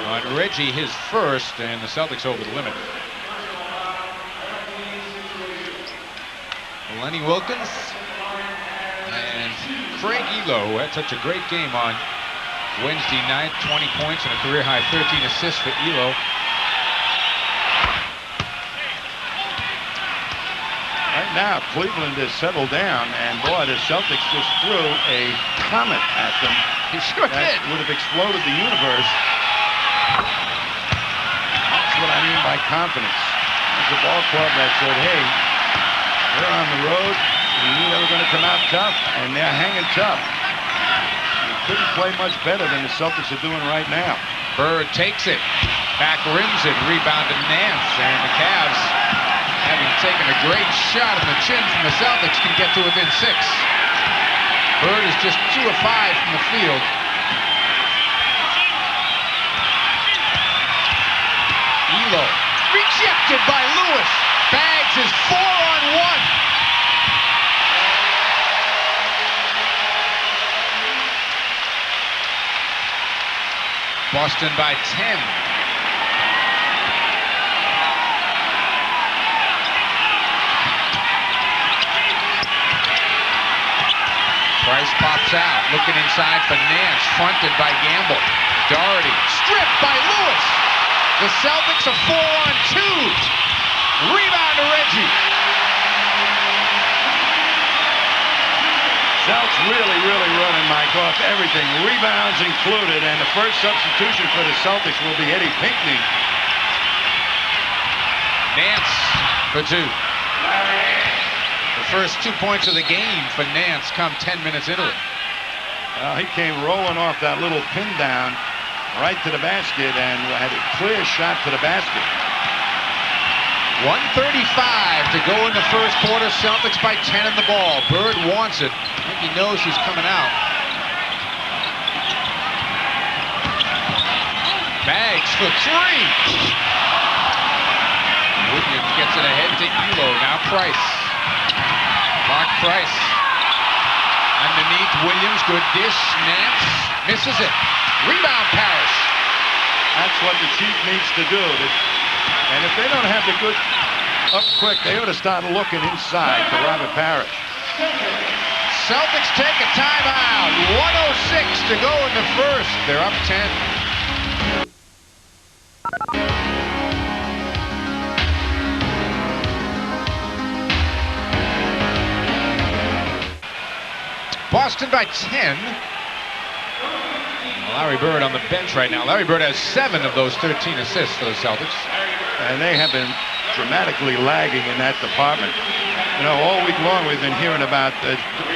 On Reggie, his first, and the Celtics over the limit. Lenny Wilkins and Craig Elo, who had such a great game on Wednesday night. 20 points and a career-high 13 assists for Elo. Right now, Cleveland has settled down, and boy, the Celtics just threw a comet at them. He sure that did. Would have exploded the universe. That's what I mean by confidence. It's a ball club that said, hey, we're on the road. We knew they were going to come out tough, and they're hanging tough. You couldn't play much better than the Celtics are doing right now. Bird takes it, back rims it, rebound to Nance, and the Cavs, having taken a great shot on the chin from the Celtics, can get to within 6. Bird is just 2 of 5 from the field. Elo rejected by Lewis. Bags is 4-on-1. Boston by 10. Price pops out, looking inside for Nance, fronted by Gamble. Doherty, stripped by Lewis. The Celtics are 4-on-2. Rebound to Reggie. Celtics really running, Mike, off everything, rebounds included, and the first substitution for the Celtics will be Eddie Pinckney. Nance for 2. The first 2 points of the game for Nance come 10 minutes into it. He came rolling off that little pin down right to the basket and had a clear shot to the basket. 1:35 to go in the first quarter. Celtics by 10 in the ball. Bird wants it. I think he knows she's coming out. Bags for 3. Williams gets it ahead to Elo. Now Price. Mark Price. Underneath Williams. Good dish. Nance misses it. Rebound Parrish. That's what the Chief needs to do. And if they don't have the good up quick, they ought to start looking inside to Robert Parrish. Celtics take a timeout. 1:06 to go in the first. They're up 10. Boston by 10. Larry Bird on the bench right now. Larry Bird has 7 of those 13 assists for the Celtics. And they have been dramatically lagging in that department. You know, all week long we've been hearing about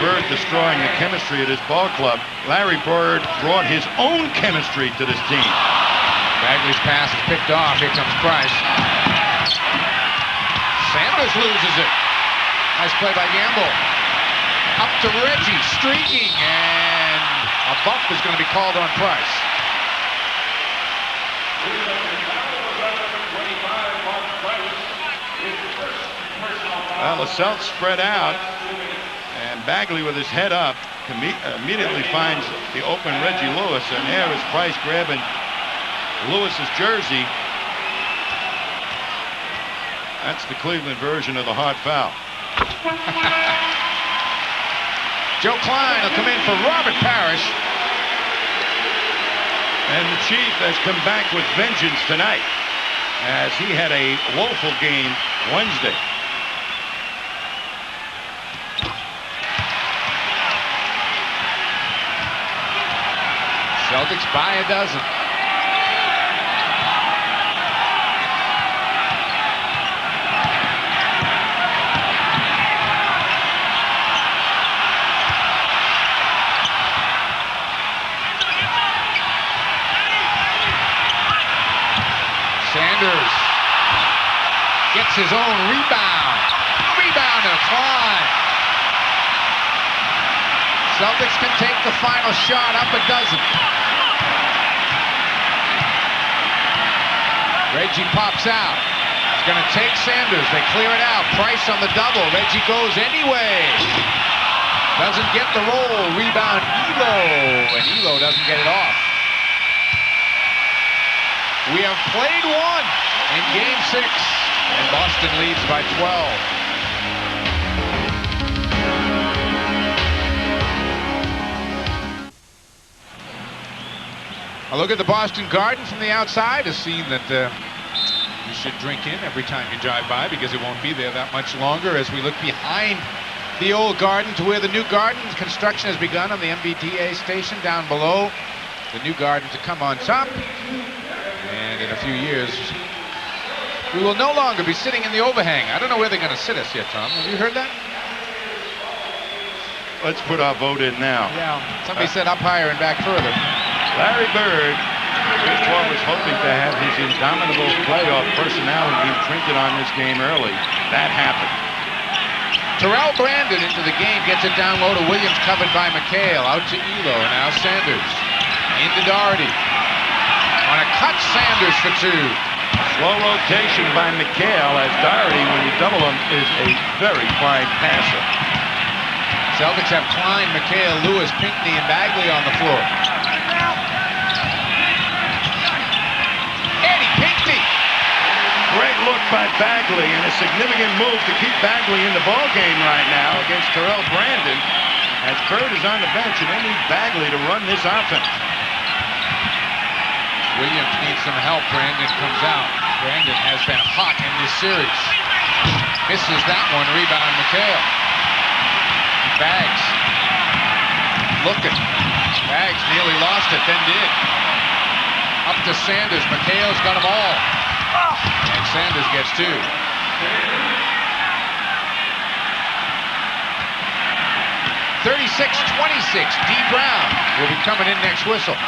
Bird destroying the chemistry at his ball club. Larry Bird brought his own chemistry to this team. Bagley's pass is picked off. Here comes Price. Sanders loses it. Nice play by Gamble. Up to Reggie, streaking, and a bump is going to be called on Price. Well, the Celtics spread out, and Bagley with his head up immediately finds the open Reggie Lewis, and there is Price grabbing Lewis's jersey. That's the Cleveland version of the hard foul. Joe Klein will come in for Robert Parrish. And the Chief has come back with vengeance tonight, as he had a woeful game Wednesday. Celtics by a dozen. Sanders gets his own rebound. Rebound to Klein. Celtics can take the final shot, up a dozen. Reggie pops out. He's going to take Sanders. They clear it out. Price on the double. Reggie goes anyway. Doesn't get the roll. Rebound Elo. And Elo doesn't get it off. We have played one in Game 6. And Boston leads by 12. A look at the Boston Garden from the outside, a scene that you should drink in every time you drive by, because it won't be there that much longer as we look behind the old garden to where the new garden construction has begun on the MBTA station down below. The new garden to come on top. And in a few years, we will no longer be sitting in the overhang. I don't know where they're going to sit us yet, Tom. Have you heard that? Let's put our vote in now. Yeah. Somebody said up higher and back further. Larry Bird, Chris Paul was hoping to have his indomitable playoff personality printed on this game early. That happened. Terrell Brandon into the game, gets it down low to Williams, covered by McHale. Out to Elo, now Sanders. Into Doherty. On a cut, Sanders for two. Slow rotation by McHale, as Doherty, when you double him, is a very fine passer. Celtics have Klein, McHale, Lewis, Pinckney, and Bagley on the floor. Eddie Pinckney. Great look by Bagley, and a significant move to keep Bagley in the ball game right now against Terrell Brandon, as Bird is on the bench, and they need Bagley to run this offense. Williams needs some help. Brandon comes out. Brandon has been hot in this series. Misses that one. Rebound McHale. Baggs. Looking. Baggs nearly lost it, then did. Up to Sanders. McHale's got them all. And Sanders gets two. (36-26). D. Brown will be coming in next whistle.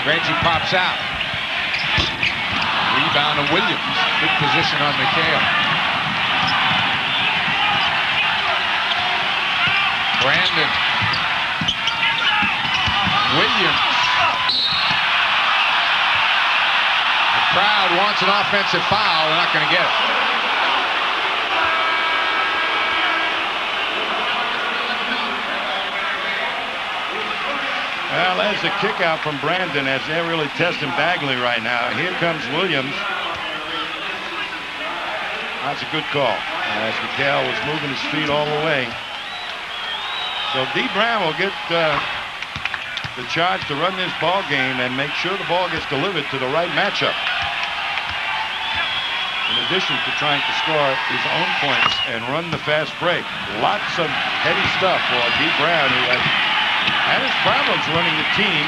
Reggie pops out. Rebound of Williams. Good position on McHale. Brandon. Williams. The crowd wants an offensive foul. They're not going to get it. Well, there's a kick out from Brandon as they're really testing Bagley right now. Here comes Williams. That's a good call, as McHale was moving his feet all the way. So D. Brown will get the charge to run this ball game and make sure the ball gets delivered to the right matchup, in addition to trying to score his own points and run the fast break. Lots of heady stuff for D. Brown, who had his problems running the team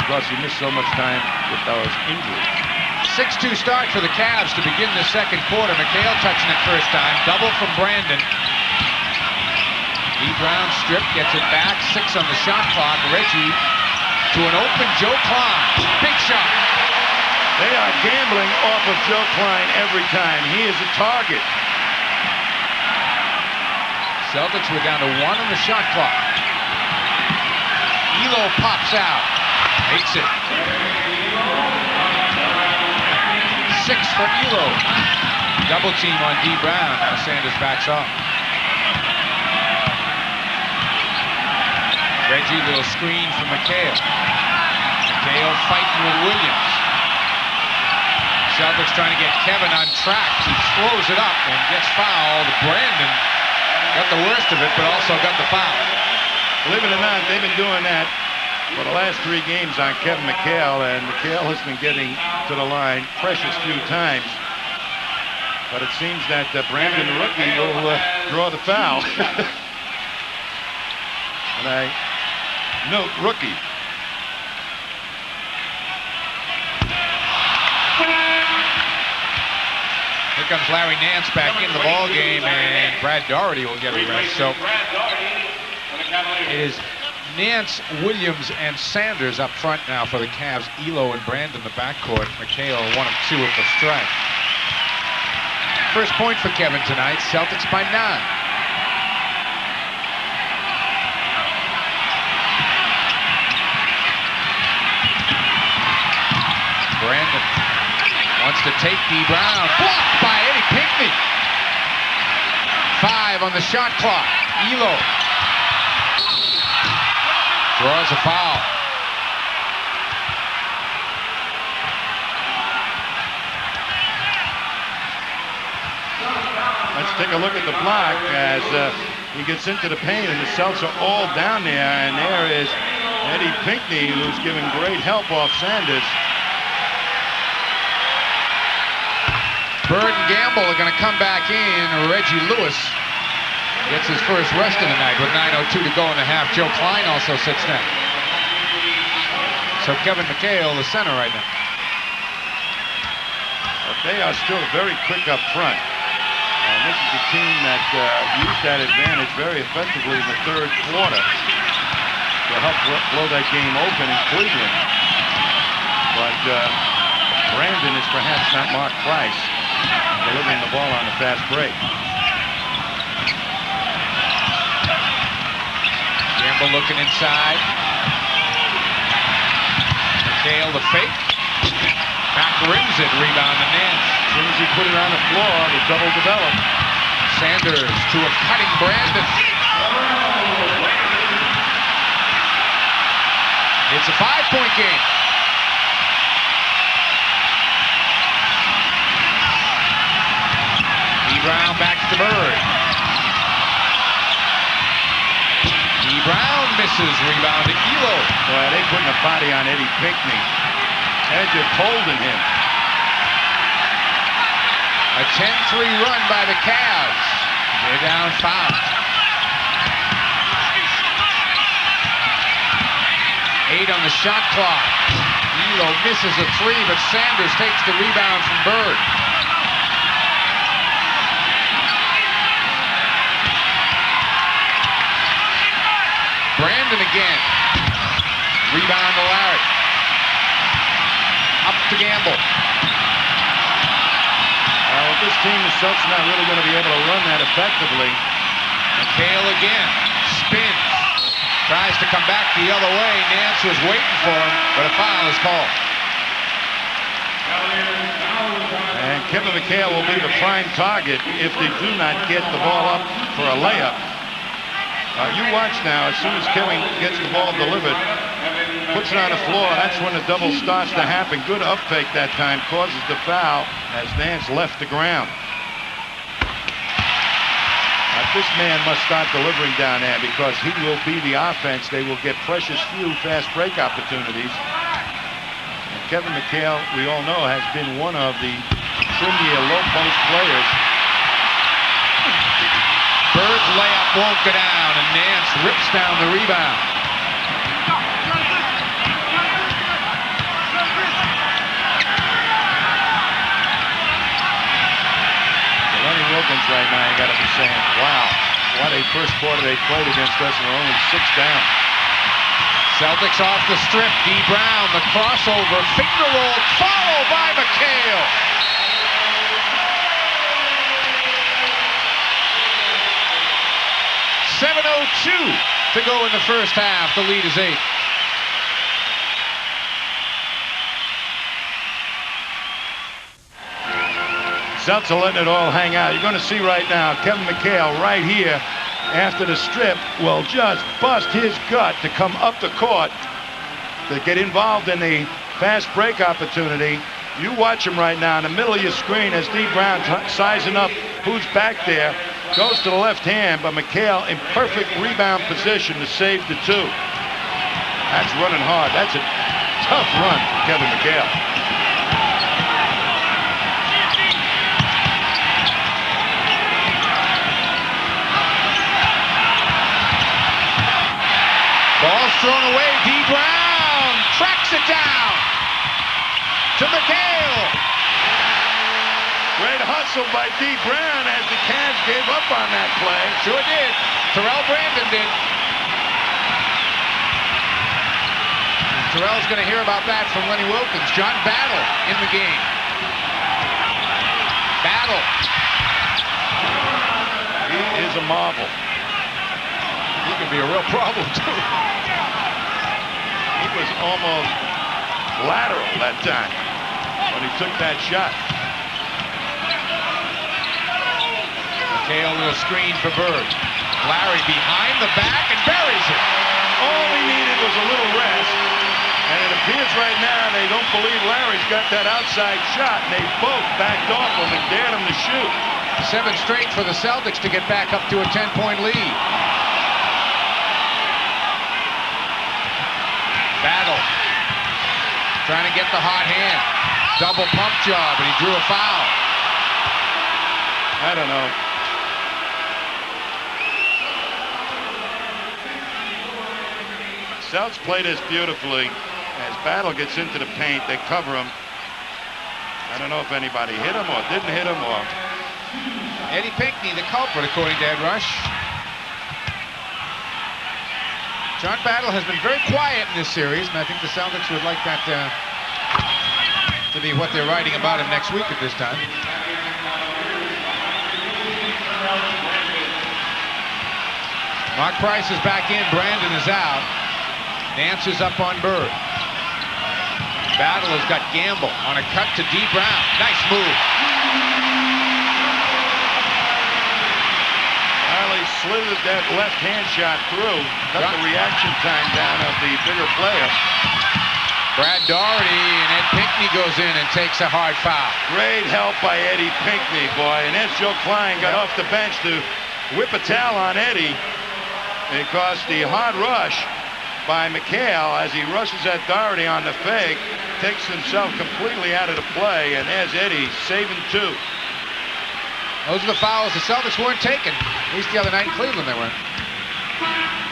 because he missed so much time with those injuries. 6-2 start for the Cavs to begin the second quarter. McHale touching it first time. Double from Brandon. D. Brown strip, gets it back. 6 on the shot clock. Reggie to an open Joe Klein. Big shot. They are gambling off of Joe Klein every time. He is a target. Celtics were down to 1 on the shot clock. Elo pops out. Makes it. 6 for Elo. Double team on D. Brown. Now Sanders backs off. Reggie, little screen for McHale. McHale fighting with Williams. Celtics trying to get Kevin on track. He throws it up and gets fouled. Brandon got the worst of it, but also got the foul. Believe it or not, they've been doing that for the last 3 games on Kevin McHale, and McHale has been getting to the line precious few times. But it seems that Brandon, the rookie, will draw the foul. And I note rookie. Here comes Larry Nance back in the ball game, and Brad Doherty will get a rest. So it is Nance, Williams, and Sanders up front now for the Cavs. Elo and Brandon the backcourt. McHale 1 of 2 at the strike. First point for Kevin tonight. Celtics by 9. to take D. Brown. Blocked by Eddie Pinckney. 5 on the shot clock. Elo draws a foul. Let's take a look at the block as he gets into the paint, and the Celtics are all down there, and there is Eddie Pinckney, who's giving great help off Sanders. Bird and Gamble are going to come back in. Reggie Lewis gets his first rest of the night with 9:02 to go in the half. Joe Klein also sits down. So Kevin McHale, the center right now. But they are still very quick up front. And this is a team that used that advantage very effectively in the third quarter to help blow that game open in Cleveland. But Brandon is perhaps not Mark Price delivering the ball on the fast break. Gamble looking inside. McHale the fake. Back rims it, rebound to Nance. As soon as he put it on the floor, the double developed. Sanders to a cutting Brandon. It's a 5-point game. D. Brown back to Bird. D. Brown misses, rebound to Elo. Boy, they putting a body on Eddie Pinckney. They're just holding him. A 10-3 run by the Cavs. They're down 5. 8 on the shot clock. Elo misses a 3, but Sanders takes the rebound from Bird. Brandon again. Rebound to Larry. Up to Gamble. With this team, the Celtics not really going to be able to run that effectively. McHale again. Spins. Tries to come back the other way. Nance was waiting for him, but a foul is called. And Kevin McHale will be the prime target if they do not get the ball up for a layup. You watch now, as soon as Kevin gets the ball delivered, puts it on the floor, that's when the double starts to happen. Good up fake that time, causes the foul as Nance left the ground. This man must start delivering down there because he will be the offense. They will get precious few fast break opportunities. And Kevin McHale, we all know, has been one of the premier low post players. Bird's layup won't go down, and Nance rips down the rebound. Lenny Wilkins right now, you got to be saying, wow, what a first quarter they played against us, and we're only 6 down. Celtics off the strip. D. Brown, the crossover, finger roll, followed by McHale. .7:02 to go in the first half. The lead is 8. Celtics are letting it all hang out. You're going to see right now, Kevin McHale right here after the strip will just bust his gut to come up the court to get involved in the fast break opportunity. You watch him right now in the middle of your screen as D. Brown sizing up who's back there. Goes to the left hand, but McHale in perfect rebound position to save the 2. That's running hard. That's a tough run for Kevin McHale. Ball's thrown away. D. Brown tracks it down to McHale. Great hustle by D. Brown as the Cavs gave up on that play. Sure did. Terrell Brandon did. Terrell's going to hear about that from Lenny Wilkins. John Battle in the game. Battle. He is a marvel. He can be a real problem, too. He was almost lateral that time when he took that shot. McHale, little screen for Bird. Larry behind the back and buries it. All he needed was a little rest. And it appears right now they don't believe Larry's got that outside shot, and they both backed off him and dared him to shoot. 7 straight for the Celtics to get back up to a 10-point lead. Battle. Trying to get the hot hand. Double pump job, and he drew a foul. I don't know. Celtics play this beautifully. As Battle gets into the paint, they cover him. I don't know if anybody hit him or didn't hit him or... Eddie Pinckney, the culprit, according to Ed Rush. John Battle has been very quiet in this series, and I think the Celtics would like that to be what they're writing about him next week at this time. Mark Price is back in. Brandon is out. Nance is up on Bird. Battle has got Gamble on a cut to D. Brown. Nice move. Well, he slithered that left-hand shot through. Cut the reaction time down of the bigger player. Brad Doherty and Ed Pinckney goes in and takes a hard foul. Great help by Eddie Pinckney, boy. And as Joe Klein got off the bench to whip a towel on Eddie because the hard rush by McHale as he rushes at Doherty on the fake takes himself completely out of the play, and there's Eddie saving 2. Those are the fouls the Celtics weren't taking. At least the other night in Cleveland they weren't.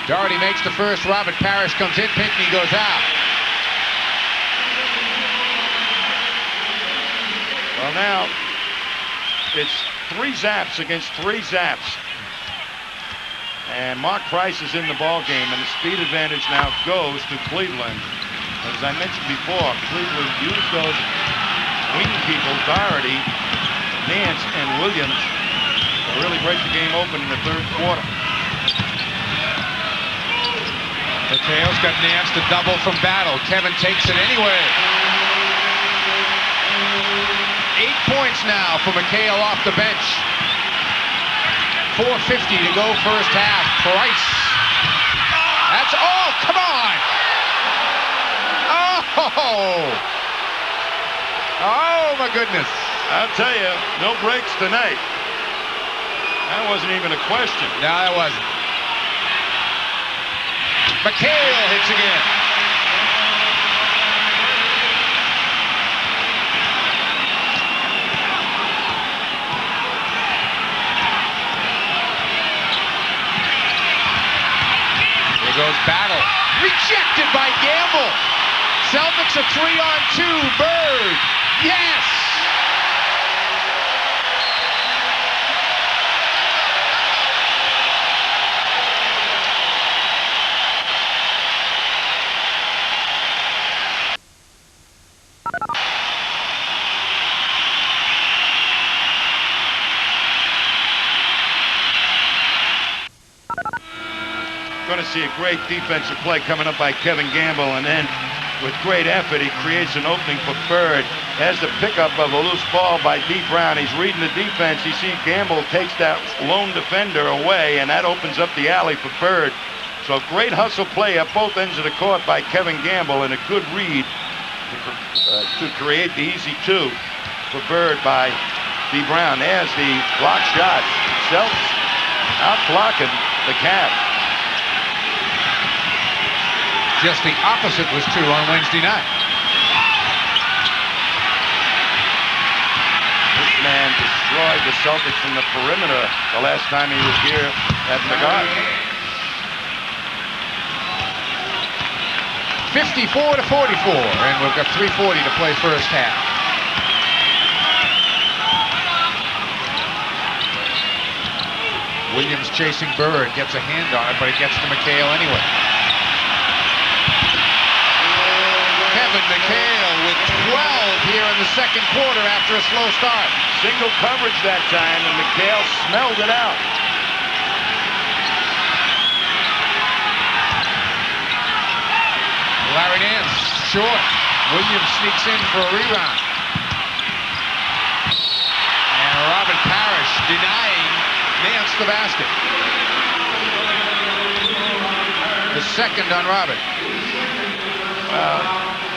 Doherty makes the first. Robert Parrish comes in. Pinckney goes out. Well, now it's 3 zaps against 3 zaps. And Mark Price is in the ball game, and the speed advantage now goes to Cleveland. As I mentioned before, Cleveland used those wing people, Doherty, Nance, and Williams, to really break the game open in the 3rd quarter. McHale's got Nance to double from Battle. Kevin takes it anyway. 8 points now for McHale off the bench. 4:50 to go first half. Price. That's all. Come on. Oh. Oh, my goodness. I'll tell you, no breaks tonight. That wasn't even a question. No, that wasn't. McHale hits again. Goes Battle. Rejected by Gamble. Celtics are 3-on-2. Bird. Yes! Going to see a great defensive play coming up by Kevin Gamble, and then with great effort he creates an opening for Bird. Has the pickup of a loose ball by D. Brown. He's reading the defense. You see Gamble takes that lone defender away, and that opens up the alley for Bird. So great hustle play at both ends of the court by Kevin Gamble, and a good read to create the easy 2 for Bird by D. Brown. There's the block shot. Celtics out blocking the Cavs. Just the opposite was true on Wednesday night. This man destroyed the Celtics from the perimeter the last time he was here at the Garden. 54-44, and we've got 3:40 to play first half. Williams chasing Bird, gets a hand on it, but it gets to McHale anyway. Kevin McHale with 12 here in the 2nd quarter after a slow start. Single coverage that time, and McHale smelled it out. Larry Nance, short. Williams sneaks in for a rebound. And Robert Parrish denying the basket. The second on Robert.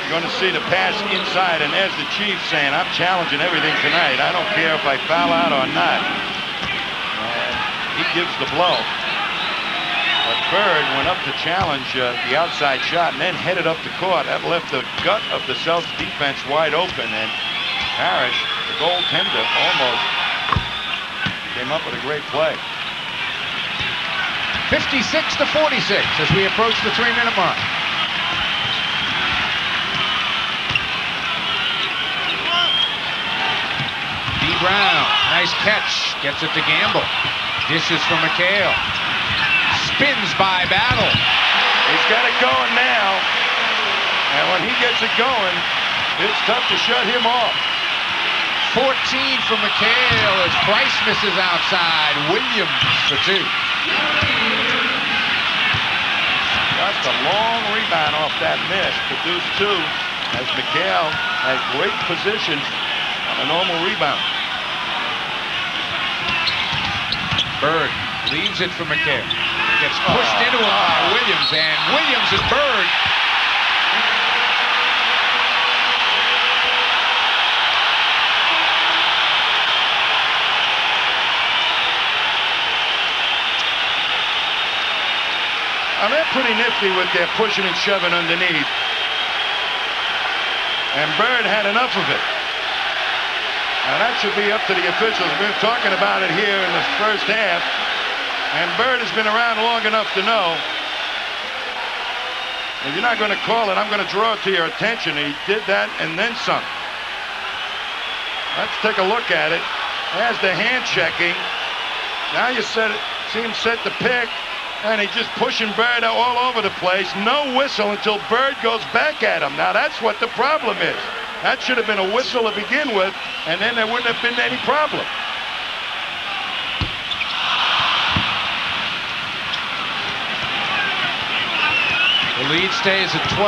You're going to see the pass inside, and there's the Chief saying, I'm challenging everything tonight. I don't care if I foul out or not. And he gives the blow. But Bird went up to challenge the outside shot and then headed up the court. That left the gut of the Celtics defense wide open, and Parrish, the goaltender, almost came up with a great play. 56-46 as we approach the 3-minute mark. D. Brown, nice catch, gets it to Gamble. Dishes from McHale. Spins by Battle. He's got it going now, and when he gets it going, it's tough to shut him off. 14 from McHale as Price misses outside. Williams for 2. Just a long rebound off that miss. Produced 2 as McHale has great position on a normal rebound. Bird leaves it for McHale. Gets pushed into him by Williams, and Williams and Bird. They're pretty nifty with their pushing and shoving underneath. And Bird had enough of it. Now that should be up to the officials. We've been talking about it here in the first half. And Bird has been around long enough to know if you're not going to call it, I'm going to draw it to your attention. He did that and then some. Let's take a look at it. There's the hand checking. Now you see him set the pick. And he's just pushing Bird all over the place. No whistle until Bird goes back at him. Now that's what the problem is. That should have been a whistle to begin with, and then there wouldn't have been any problem. The lead stays at 12.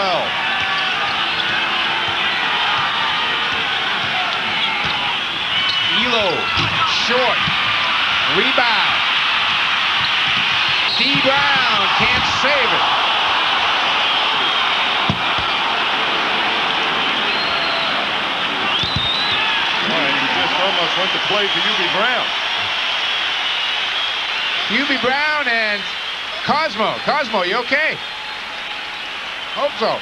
Elo, short, rebound. D. Brown can't save it. Boy, he just almost went to play for UB Brown. UB Brown and Cosmo. Cosmo, you okay? Hope so.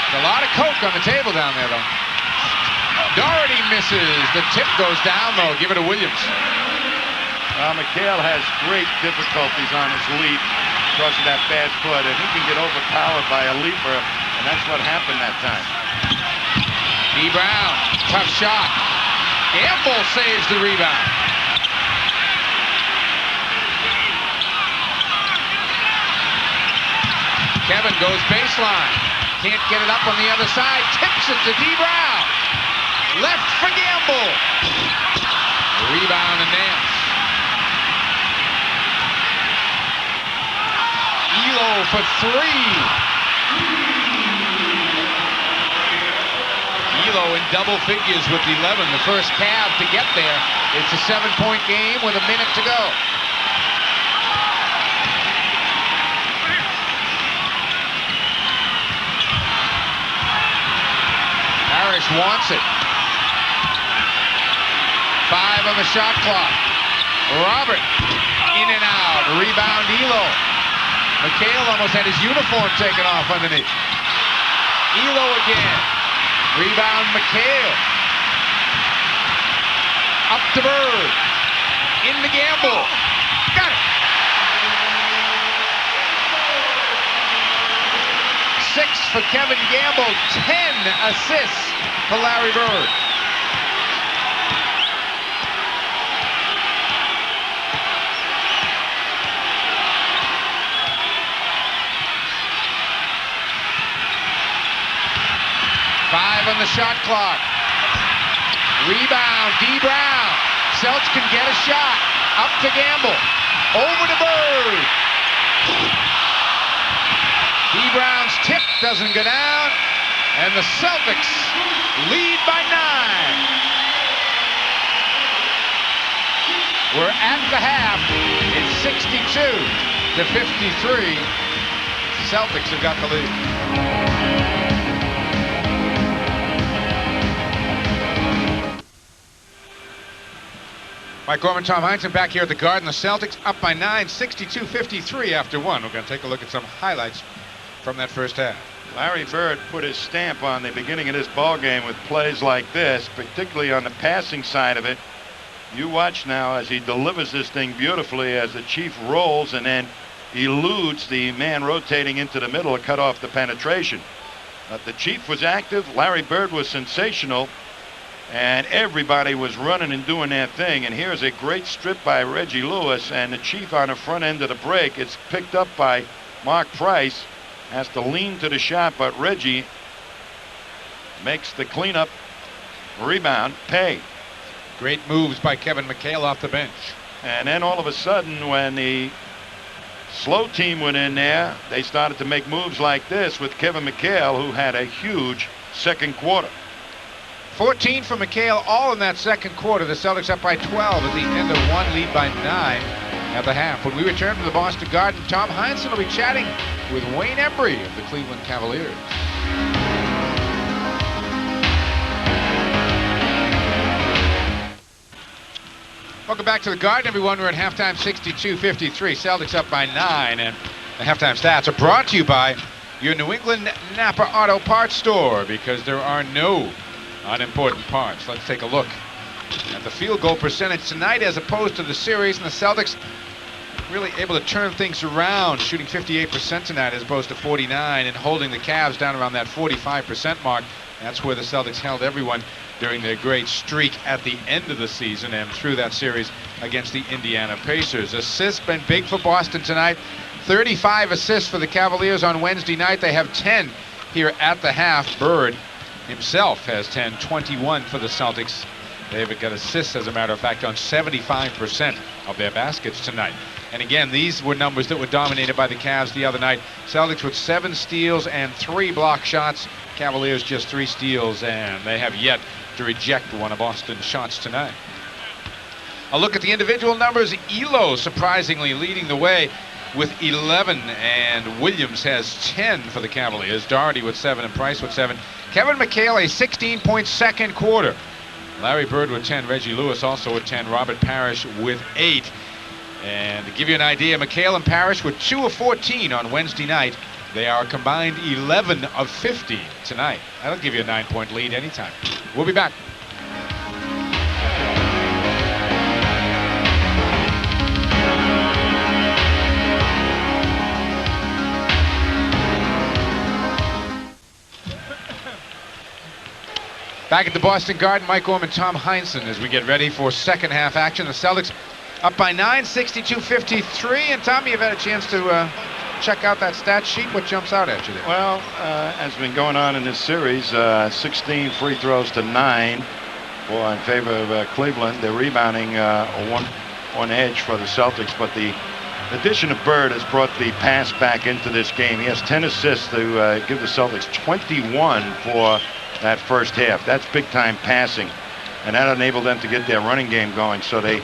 There's a lot of Coke on the table down there, though. Doherty misses. The tip goes down, though. Give it to Williams. McHale has great difficulties on his leap because of that bad foot, and he can get overpowered by a leaper, and that's what happened that time. D. Brown, tough shot. Gamble saves the rebound. Kevin goes baseline. Can't get it up on the other side. Tips it to D. Brown. Left for Gamble. Rebound and Nance. Elo for 3. Elo in double figures with 11. The first Cav to get there. It's a 7-point game with a minute to go. Parrish wants it. 5 on the shot clock. Robert in and out. Rebound Elo. McHale almost had his uniform taken off underneath. Elo again. Rebound McHale. Up to Bird. In the Gamble. Got it. 6 for Kevin Gamble. 10 assists for Larry Bird. On the shot clock. Rebound, D. Brown. Celts can get a shot. Up to Gamble. Over to Bird. D. Brown's tip doesn't go down. And the Celtics lead by 9. We're at the half. It's 62-53. Celtics have got the lead. Mike Gorman, Tom Heinsohn back here at the Garden. The Celtics up by 9, 62-53 after 1. We're going to take a look at some highlights from that first half. Larry Bird put his stamp on the beginning of this ball game with plays like this, particularly on the passing side of it. You watch now as he delivers this thing beautifully as the Chief rolls and then eludes the man rotating into the middle to cut off the penetration. The Chief was active. Larry Bird was sensational. And everybody was running and doing their thing. And here's a great strip by Reggie Lewis. And the Chief on the front end of the break. It's picked up by Mark Price. Has to lean to the shot, but Reggie makes the cleanup, rebound, pay. Great moves by Kevin McHale off the bench. And then all of a sudden, when the slow team went in there, they started to make moves like this with Kevin McHale, who had a huge second quarter. 14 for McHale, all in that second quarter. The Celtics up by 12 at the end of 1, lead by 9 at the half. When we return from the Boston Garden, Tom Heinsohn will be chatting with Wayne Embry of the Cleveland Cavaliers. Welcome back to the Garden, everyone. We're at halftime, 62-53. Celtics up by 9, and the halftime stats are brought to you by your New England Napa Auto Parts store, because there are no unimportant parts. Let's take a look at the field goal percentage tonight as opposed to the series, and the Celtics really able to turn things around, shooting 58% tonight as opposed to 49, and holding the Cavs down around that 45% mark. That's where the Celtics held everyone during their great streak at the end of the season and through that series against the Indiana Pacers. Assists been big for Boston tonight. 35 assists for the Cavaliers on Wednesday night. They have 10 here at the half. Bird himself has 10, 21 for the Celtics. They've got assists, as a matter of fact, on 75% of their baskets tonight. And again, these were numbers that were dominated by the Cavs the other night. Celtics with 7 steals and 3 block shots. Cavaliers just 3 steals, and they have yet to reject one of Boston's shots tonight. A look at the individual numbers. Elo surprisingly leading the way with 11, and Williams has 10 for the Cavaliers. Doherty with 7 and Price with 7. Kevin McHale, a 16-point second quarter. Larry Bird with 10, Reggie Lewis also with 10, Robert Parrish with 8. And to give you an idea, McHale and Parrish with 2 of 14 on Wednesday night. They are a combined 11 of 50 tonight. That'll give you a 9-point lead anytime. We'll be back. Back at the Boston Garden, Mike Gorman, Tom Heinsohn, as we get ready for second half action. The Celtics up by 9, 62-53. And Tom, you've had a chance to check out that stat sheet. What jumps out at you there? Well, as been going on in this series, 16 free throws to 9 in favor of Cleveland. They're rebounding one edge for the Celtics, but the addition of Bird has brought the pass back into this game. He has 10 assists to give the Celtics 21 for that first half. That's big time passing, and that enabled them to get their running game going. So they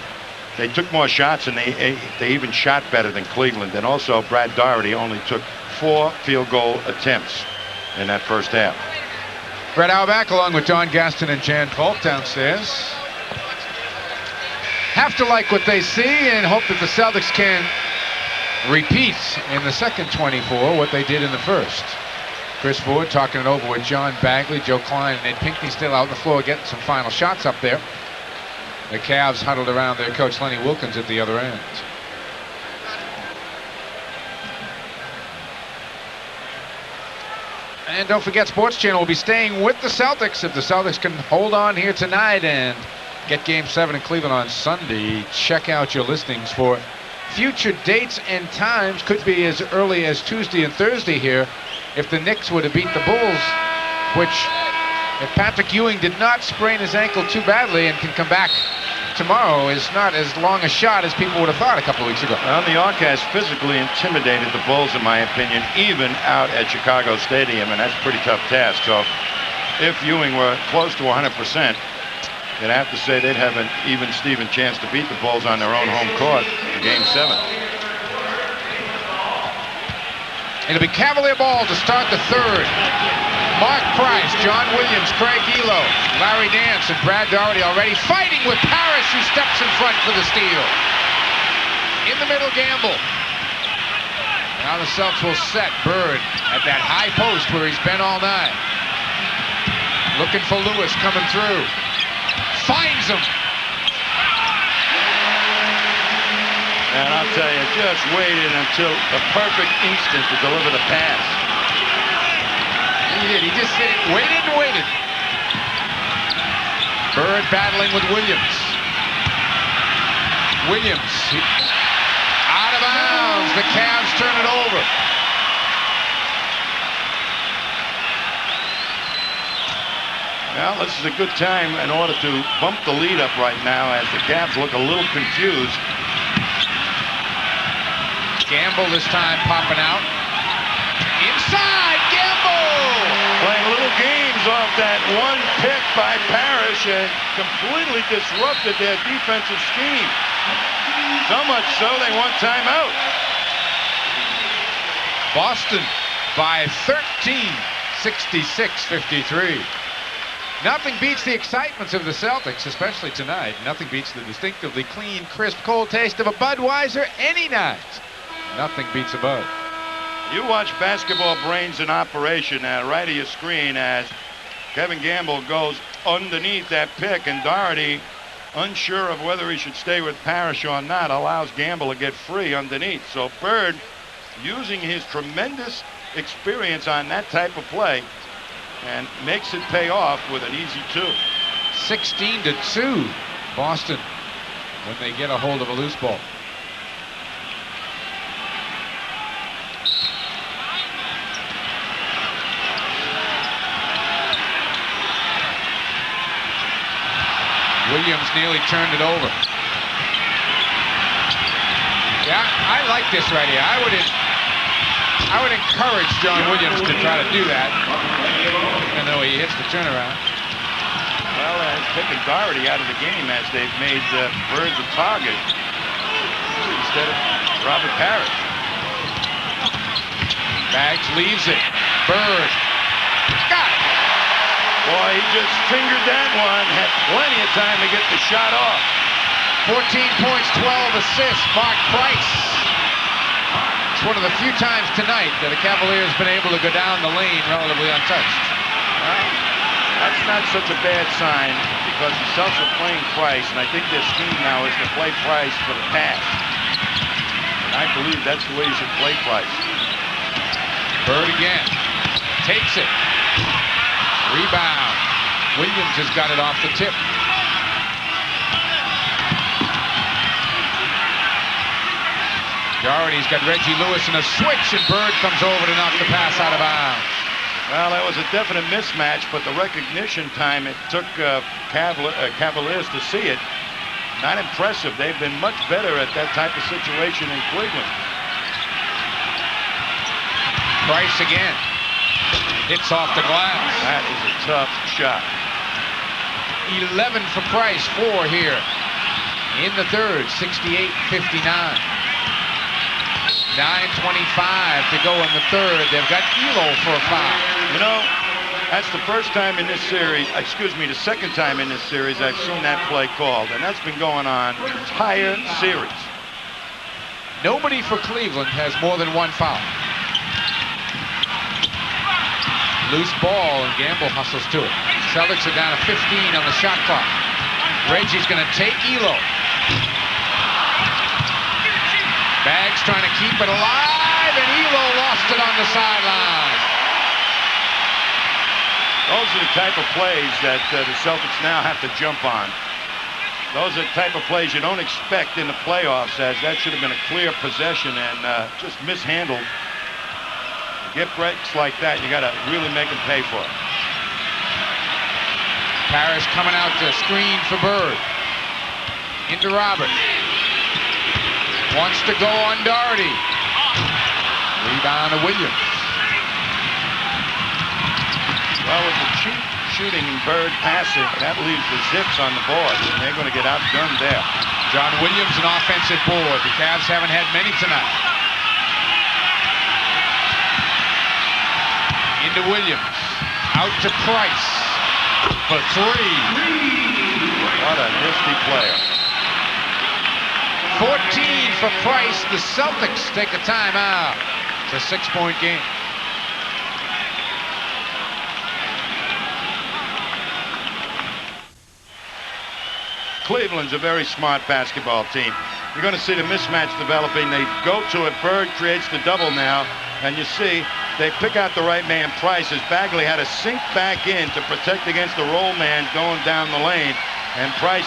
took more shots, and they even shot better than Cleveland. And also Brad Doherty only took 4 field goal attempts in that first half. Brett Auerbach along with Don Gaston and Jan Polk downstairs. Have to like what they see and hope that the Celtics can repeat in the second 24 what they did in the first. Chris Ford talking it over with John Bagley, Joe Klein, and Ed Pinckney still out on the floor getting some final shots up there. The Cavs huddled around their coach Lenny Wilkins at the other end. And don't forget, Sports Channel will be staying with the Celtics if the Celtics can hold on here tonight and get Game 7 in Cleveland on Sunday. Check out your listings for future dates and times. Could be as early as Tuesday and Thursday here if the Knicks were to beat the Bulls, which if Patrick Ewing did not sprain his ankle too badly and can come back tomorrow is not as long a shot as people would have thought a couple of weeks ago. Well, the Arcas physically intimidated the Bulls, in my opinion, even out at Chicago Stadium, and that's a pretty tough task. So if Ewing were close to 100%, you'd have to say they'd have an even Steven chance to beat the Bulls on their own home court in Game 7. It'll be Cavalier ball to start the third. Mark Price, John Williams, Craig Elo, Larry Nance, and Brad Doherty already fighting with Parrish, who steps in front for the steal. In the middle, Gamble. Now the Celtics will set Bird at that high post where he's been all night. Looking for Lewis coming through. Finds him. And I'll tell you, just waited until the perfect instant to deliver the pass. He did. He just waited and waited. Bird battling with Williams. Williams out of bounds. The Cavs turn it over. Well, this is a good time in order to bump the lead up right now as the Cavs look a little confused. Gamble this time popping out. Inside, Gamble! Playing little games off that one pick by Parrish and completely disrupted their defensive scheme. So much so they want timeout. Boston by 13, 66-53. Nothing beats the excitements of the Celtics, especially tonight. Nothing beats the distinctively clean, crisp, cold taste of a Budweiser any night. Nothing beats a Bud. You watch Basketball Brains in operation right of your screen as Kevin Gamble goes underneath that pick, and Doherty, unsure of whether he should stay with Parrish or not, allows Gamble to get free underneath. So Bird, using his tremendous experience on that type of play, and makes it pay off with an easy 2. 16-2, Boston, when they get a hold of a loose ball. Williams nearly turned it over. Yeah, I like this right here. I would encourage John Williams to try to do that, even though he hits the turnaround. Well, it's taken Doherty out of the game as they've made Bird the target instead of Robert Parrish. Bags leaves it. Bird. Got it. Boy, he just fingered that one. Had plenty of time to get the shot off. 14 points, 12 assists. Mark Price. It's one of the few times tonight that the Cavaliers have been able to go down the lane relatively untouched. Well, that's not such a bad sign because the Celtics are playing Price, and I think their scheme now is to play Price for the pass. And I believe that's the way you should play Price. Bird again. Takes it. Rebound. Williams has got it off the tip. Doherty's got Reggie Lewis in a switch, and Bird comes over to knock the pass out of bounds. Well, that was a definite mismatch, but the recognition time it took Cavaliers to see it, not impressive. They've been much better at that type of situation in Cleveland. Price again. Hits off the glass. That is a tough shot. 11 for Price, 4 here in the third, 68-59. 9:25 to go in the third. They've got Elo for a foul. You know, that's the first time in this series, the second time in this series I've seen that play called, and that's been going on the entire series. Nobody for Cleveland has more than one foul. Loose ball, and Gamble hustles to it. Celtics are down to 15 on the shot clock. Reggie's going to take Elo. Bags trying to keep it alive, and Elo lost it on the sideline. Those are the type of plays that the Celtics now have to jump on. Those are the type of plays you don't expect in the playoffs, as that should have been a clear possession and just mishandled. Get breaks like that, you got to really make them pay for it. Parrish coming out to screen for Bird. Into Robert. Wants to go on Doherty. Rebound to Williams. Well, with the cheap shooting and Bird passing, that leaves the Zips on the board, and they're going to get outgunned there. John Williams, an offensive board. The Cavs haven't had many tonight. Into Williams. Out to Price for three. What a nifty player. 14 for Price. The Celtics take a timeout. It's a 6-point game. Cleveland's a very smart basketball team. You're going to see the mismatch developing. They go to it. Bird creates the double now. And you see they pick out the right man, Price, as Bagley had to sink back in to protect against the roll man going down the lane. And Price,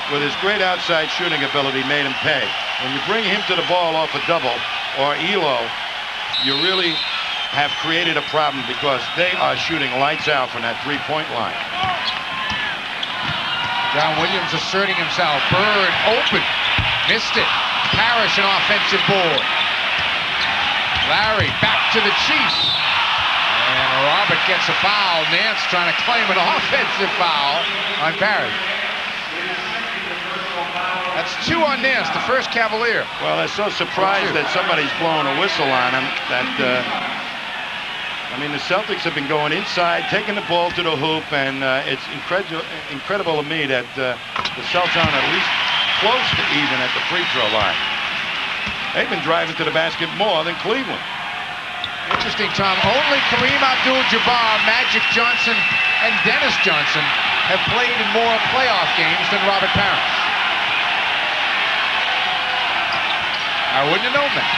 with his great outside shooting ability, made him pay. When you bring him to the ball off a double or Elo, you really have created a problem because they are shooting lights out from that three-point line. John Williams asserting himself. Bird open. Missed it. Parrish an offensive board. Larry back to the Chief. And Robert gets a foul. Nance trying to claim an offensive foul on Parrish. That's 2 on Nance, the first Cavalier. Well, they're so surprised that somebody's blowing a whistle on him that, I mean, the Celtics have been going inside, taking the ball to the hoop, and it's incredible to me that the Celtics aren't at least close to even at the free throw line. They've been driving to the basket more than Cleveland. Interesting, Tom. Only Kareem Abdul-Jabbar, Magic Johnson, and Dennis Johnson have played in more playoff games than Robert Parrish. I wouldn't have known that.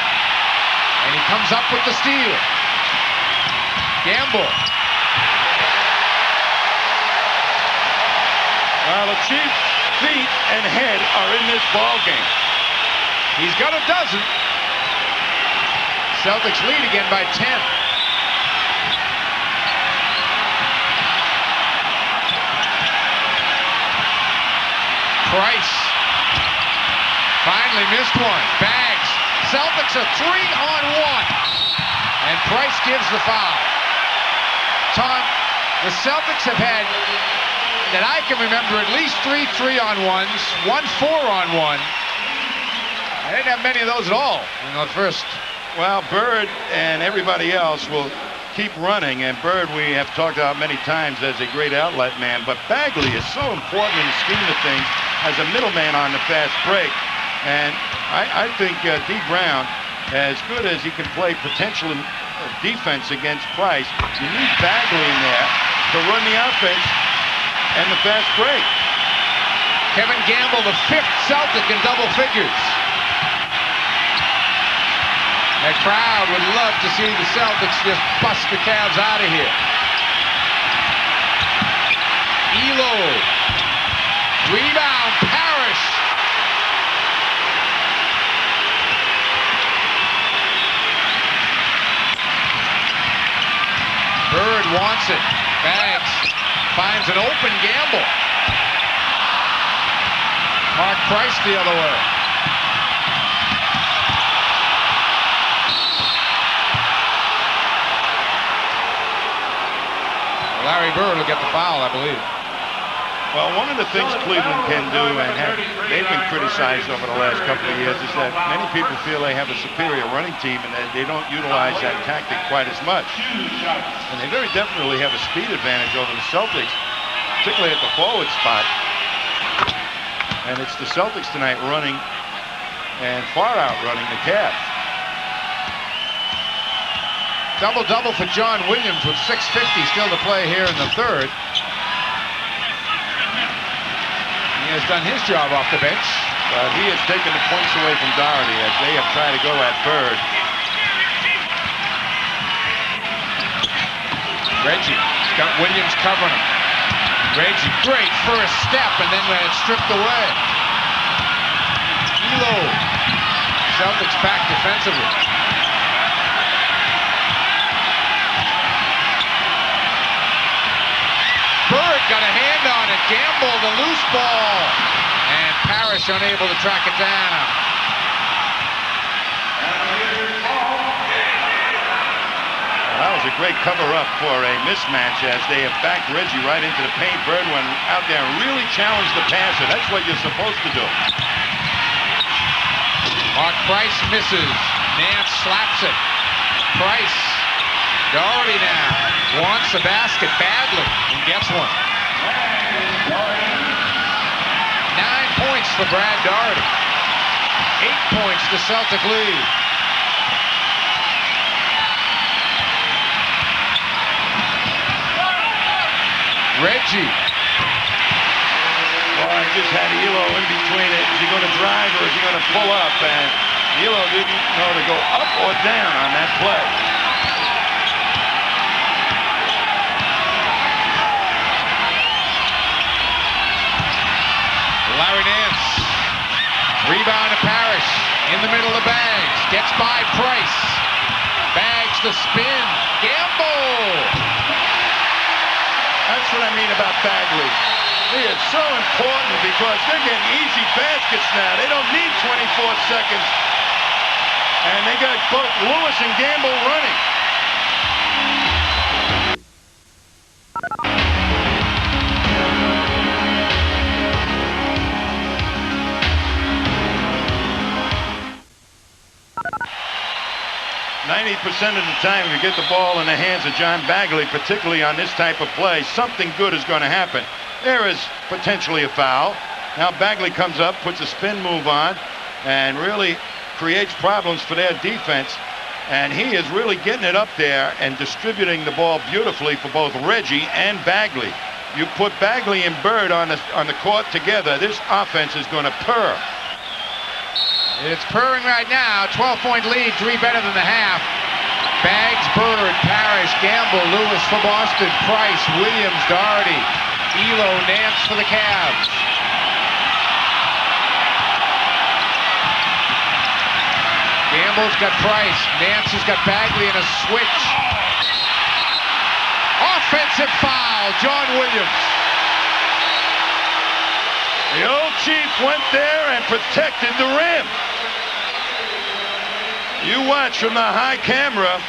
And he comes up with the steal. Gamble. Well, the Chiefs' feet and head are in this ball game. He's got a dozen. Celtics lead again by 10. Price finally missed one. Bags. Celtics are 3-on-1. And Price gives the foul. Tom, the Celtics have had, that I can remember, at least 3 3-on-1s, 1 4-on-1. I didn't have many of those at all in the first. Well, Bird and everybody else will keep running, and Bird we have talked about many times as a great outlet man, but Bagley is so important in the scheme of things as a middleman on the fast break. And I think D. Brown, as good as he can play potential defense against Price, you need Bagley in there to run the offense and the fast break. Kevin Gamble, the 5th Celtic in double figures. The crowd would love to see the Celtics just bust the Cavs out of here. Elo. Rebound, Parrish. Bird wants it. Bags finds an open Gamble. Mark Price the other way. Larry Bird will get the foul, I believe. Well, one of the things Cleveland can do, and they've been criticized over the last couple of years, is that many people feel they have a superior running team and that they don't utilize that tactic quite as much. And they very definitely have a speed advantage over the Celtics, particularly at the forward spot. And it's the Celtics tonight running and far outrunning the Cavs. Double-double for John Williams with 6:50 still to play here in the third. He has done his job off the bench. He has taken the points away from Doherty as they have tried to go at Bird. Reggie's got Williams covering him. Reggie, great first step, and then when it's stripped away. Elo. Celtics back defensively. Bird got a hand on it. Gamble, the loose ball. And Parrish unable to track it down. That was a great cover-up for a mismatch as they have backed Reggie right into the paint. Bird went out there and really challenged the passer. That's what you're supposed to do. Mark Price misses. Nance slaps it. Price. Doherty now wants the basket badly and gets one. 9 points for Brad Doherty. 8 points to Celtic lead. Reggie. Well, I just had Elo in between it. Is he going to drive or is he going to pull up? And Elo didn't know to go up or down on that play. Larry Nance. Rebound to Parrish. In the middle of Bags. Gets by Price. Bags the spin. Gamble. That's what I mean about Bagley. He is so important because they're getting easy baskets now. They don't need 24 seconds. And they got both Lewis and Gamble running. % of the time, if you get the ball in the hands of John Bagley, particularly on this type of play, something good is going to happen. There is potentially a foul. Now Bagley comes up, puts a spin move on, and really creates problems for their defense. And he is really getting it up there and distributing the ball beautifully for both Reggie and Bagley. You put Bagley and Bird on the court together, this offense is going to purr. It's purring right now. 12-point lead, 3 better than the half. Bags, Bird, Parrish, Gamble, Lewis for Boston, Price, Williams, Doherty, Elo, Nance for the Cavs. Gamble's got Price. Nance has got Bagley in a switch. Offensive foul, John Williams. The old Chief went there and protected the rim. You watch from the high camera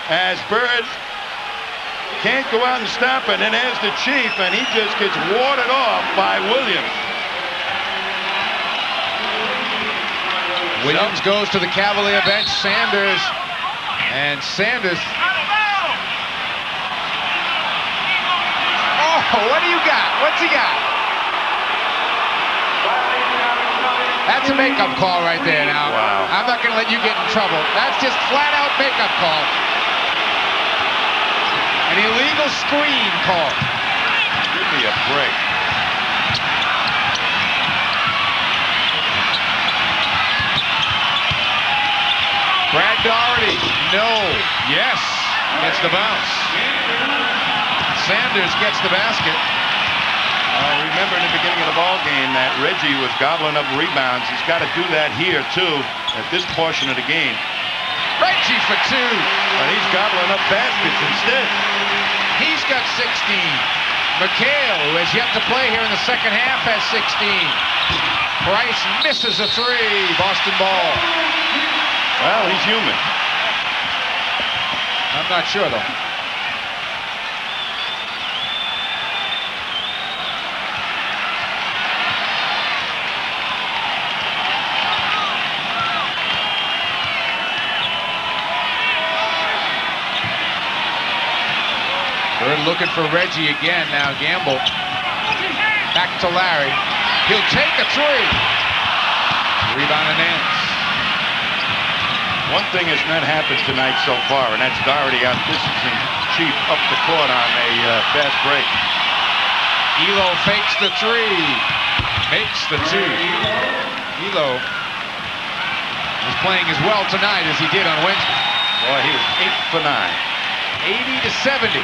as Bird can't go out and stop it, and there's the Chief, and he just gets warded off by Williams. Williams goes to the Cavalier bench. Sanders. Oh, what do you got? What's he got? That's a makeup call right there now. Wow. I'm not going to let you get in trouble. That's just flat-out makeup call. An illegal screen call. Give me a break. Brad Doherty, no. Yes. Gets the bounce. Sanders gets the basket. Remember in the beginning of the ball game that Reggie was gobbling up rebounds. He's got to do that here too at this portion of the game. Reggie for 2. But he's gobbling up baskets instead. He's got 16. McHale, who has yet to play here in the second half, has 16. Price misses a 3. Boston ball. Well, he's human. I'm not sure though. Bird looking for Reggie again now. Gamble. Back to Larry. He'll take a 3. Rebound to Nance. One thing has not happened tonight so far, and that's Doherty out-distancing Chief up the court on a fast break. Elo fakes the 3. Makes the 2. Elo is playing as well tonight as he did on Wednesday. Boy, he was 8 for 9. 80 to 70.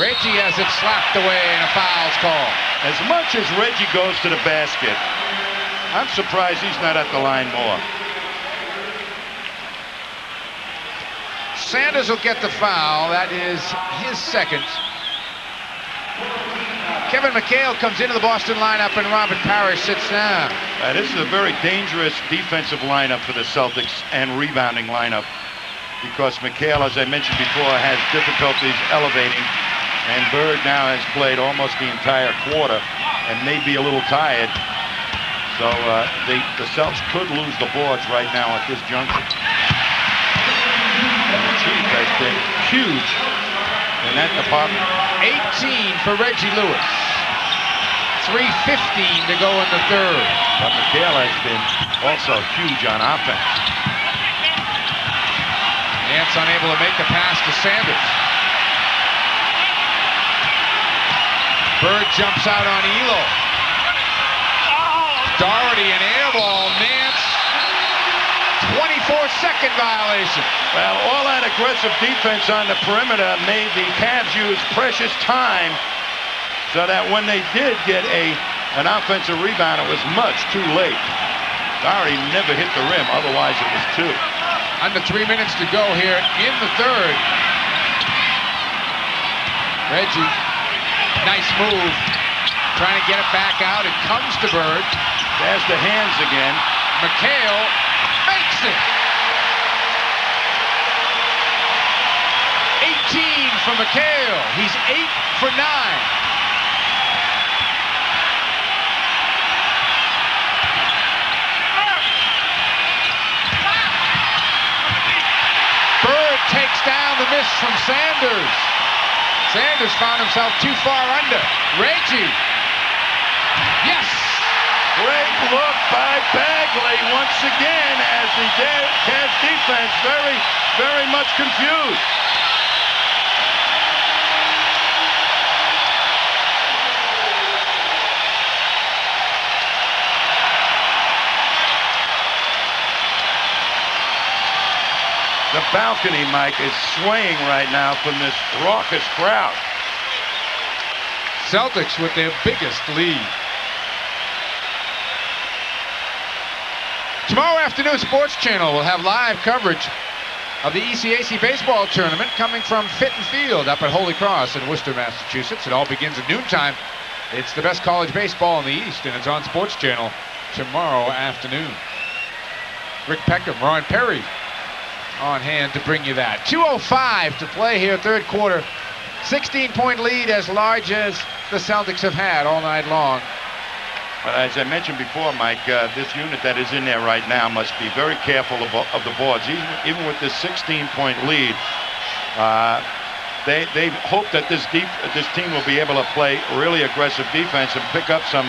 Reggie has it slapped away and a foul's called. As much as Reggie goes to the basket, I'm surprised he's not at the line more. Sanders will get the foul. That is his second. Kevin McHale comes into the Boston lineup and Robert Parrish sits down. This is a very dangerous defensive lineup for the Celtics and rebounding lineup because McHale, as I mentioned before, has difficulties elevating, and Bird now has played almost the entire quarter and may be a little tired. So the Celtics could lose the boards right now at this juncture. And the Chief has been huge in that department. 18 for Reggie Lewis. 3:15 to go in the third. But McHale has been also huge on offense. Nance unable to make the pass to Sanders. Bird jumps out on Elo. Doherty an air ball. Nance. 24-second violation. Well, all that aggressive defense on the perimeter made the Cavs use precious time, so that when they did get an offensive rebound, it was much too late. Doherty never hit the rim, otherwise it was 2. Under 3 minutes to go here in the third. Reggie, nice move. Trying to get it back out. It comes to Bird. There's the hands again. McHale makes it. 18 for McHale. He's 8 for 9. Bird takes down the miss from Sanders. Sanders found himself too far under. Reggie. Yes. Great look by Bagley once again as the Cavs defense very, very much confused. The balcony, Mike, is swaying right now from this raucous crowd. Celtics with their biggest lead. Tomorrow afternoon, Sports Channel will have live coverage of the ECAC baseball tournament coming from Fitton Field up at Holy Cross in Worcester, Massachusetts. It all begins at noontime. It's the best college baseball in the East, and it's on Sports Channel tomorrow afternoon. Rick Peckham, Ron Perry on hand to bring you that. 2:05 to play here, third quarter. 16-point lead, as large as the Celtics have had all night long. But as I mentioned before, Mike, this unit that is in there right now must be very careful of the boards. Even with this 16-point lead, they hope that this team will be able to play really aggressive defense and pick up some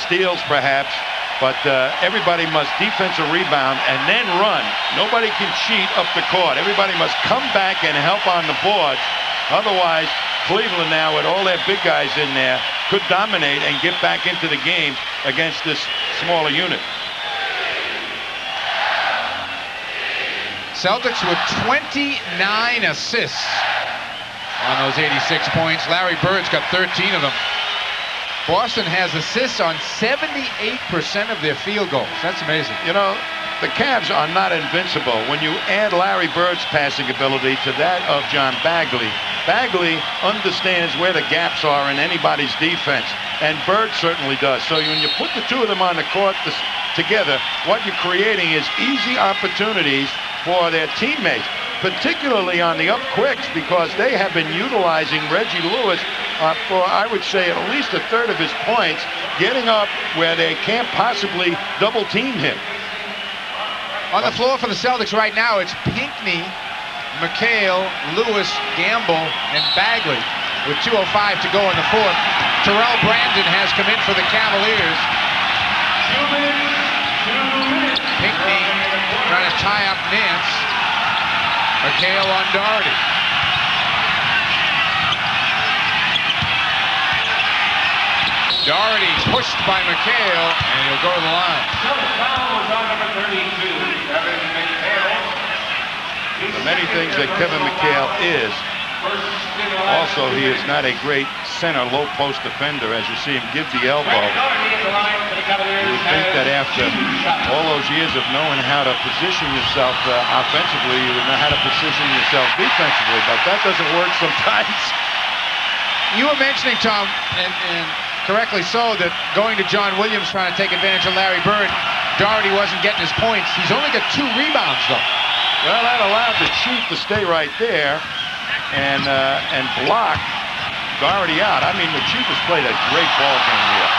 steals perhaps. But everybody must defensive rebound and then run. Nobody can cheat up the court. Everybody must come back and help on the boards. Otherwise, Cleveland now with all their big guys in there could dominate and get back into the game against this smaller unit. Celtics with 29 assists on those 86 points. Larry Bird's got 13 of them. Boston has assists on 78% of their field goals. That's amazing. You know, the Cavs are not invincible. When you add Larry Bird's passing ability to that of John Bagley, Bagley understands where the gaps are in anybody's defense, and Bird certainly does. So when you put the two of them on the court together, what you're creating is easy opportunities for their teammates, particularly on the up quicks, because they have been utilizing Reggie Lewis for, I would say, at least a third of his points, getting up where they can't possibly double team him. On the floor for the Celtics right now, it's Pinckney, McHale, Lewis, Gamble, and Bagley with 2:05 to go in the fourth. Terrell Brandon has come in for the Cavaliers. 2 minutes. Pinckney trying to tie up Nance. McHale on Doherty. Doherty pushed by McHale, and he'll go to the line. Foul was on number 32, Kevin McHale. The many things that Kevin McHale is, also he is not a great center low post defender, as you see him give the elbow. You would think that after all those years of knowing how to position yourself offensively, you would know how to position yourself defensively, but that doesn't work sometimes. You were mentioning, Tom, and correctly so, that going to John Williams trying to take advantage of Larry Bird, Doherty wasn't getting his points. He's only got 2 rebounds, though. Well, that allowed the Chief to stay right there and block Doherty out. I mean, the Chief has played a great ball game here.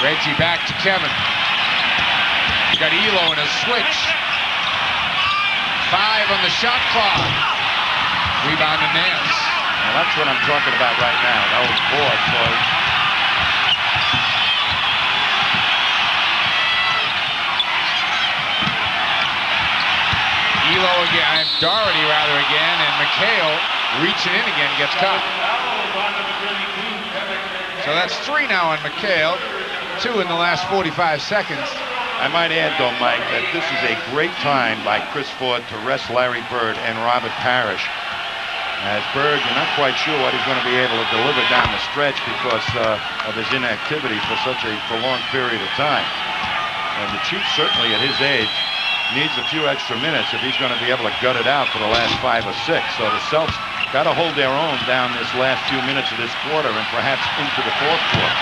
Reggie back to Kevin. You got Elo in a switch. 5 on the shot clock. Rebound to Nance. Well, that's what I'm talking about right now. Those boards, boys. Elo again, Doherty rather again, and McHale reaching in again, gets caught. So that's 3 now on McHale, 2 in the last 45 seconds. I might add, though, Mike, that this is a great time by Chris Ford to rest Larry Bird and Robert Parrish. As Bird, you're not quite sure what he's going to be able to deliver down the stretch because of his inactivity for such a prolonged period of time. And the Chief, certainly at his age, needs a few extra minutes if he's going to be able to gut it out for the last 5 or 6. So the Celtics got to hold their own down this last few minutes of this quarter and perhaps into the 4th quarter.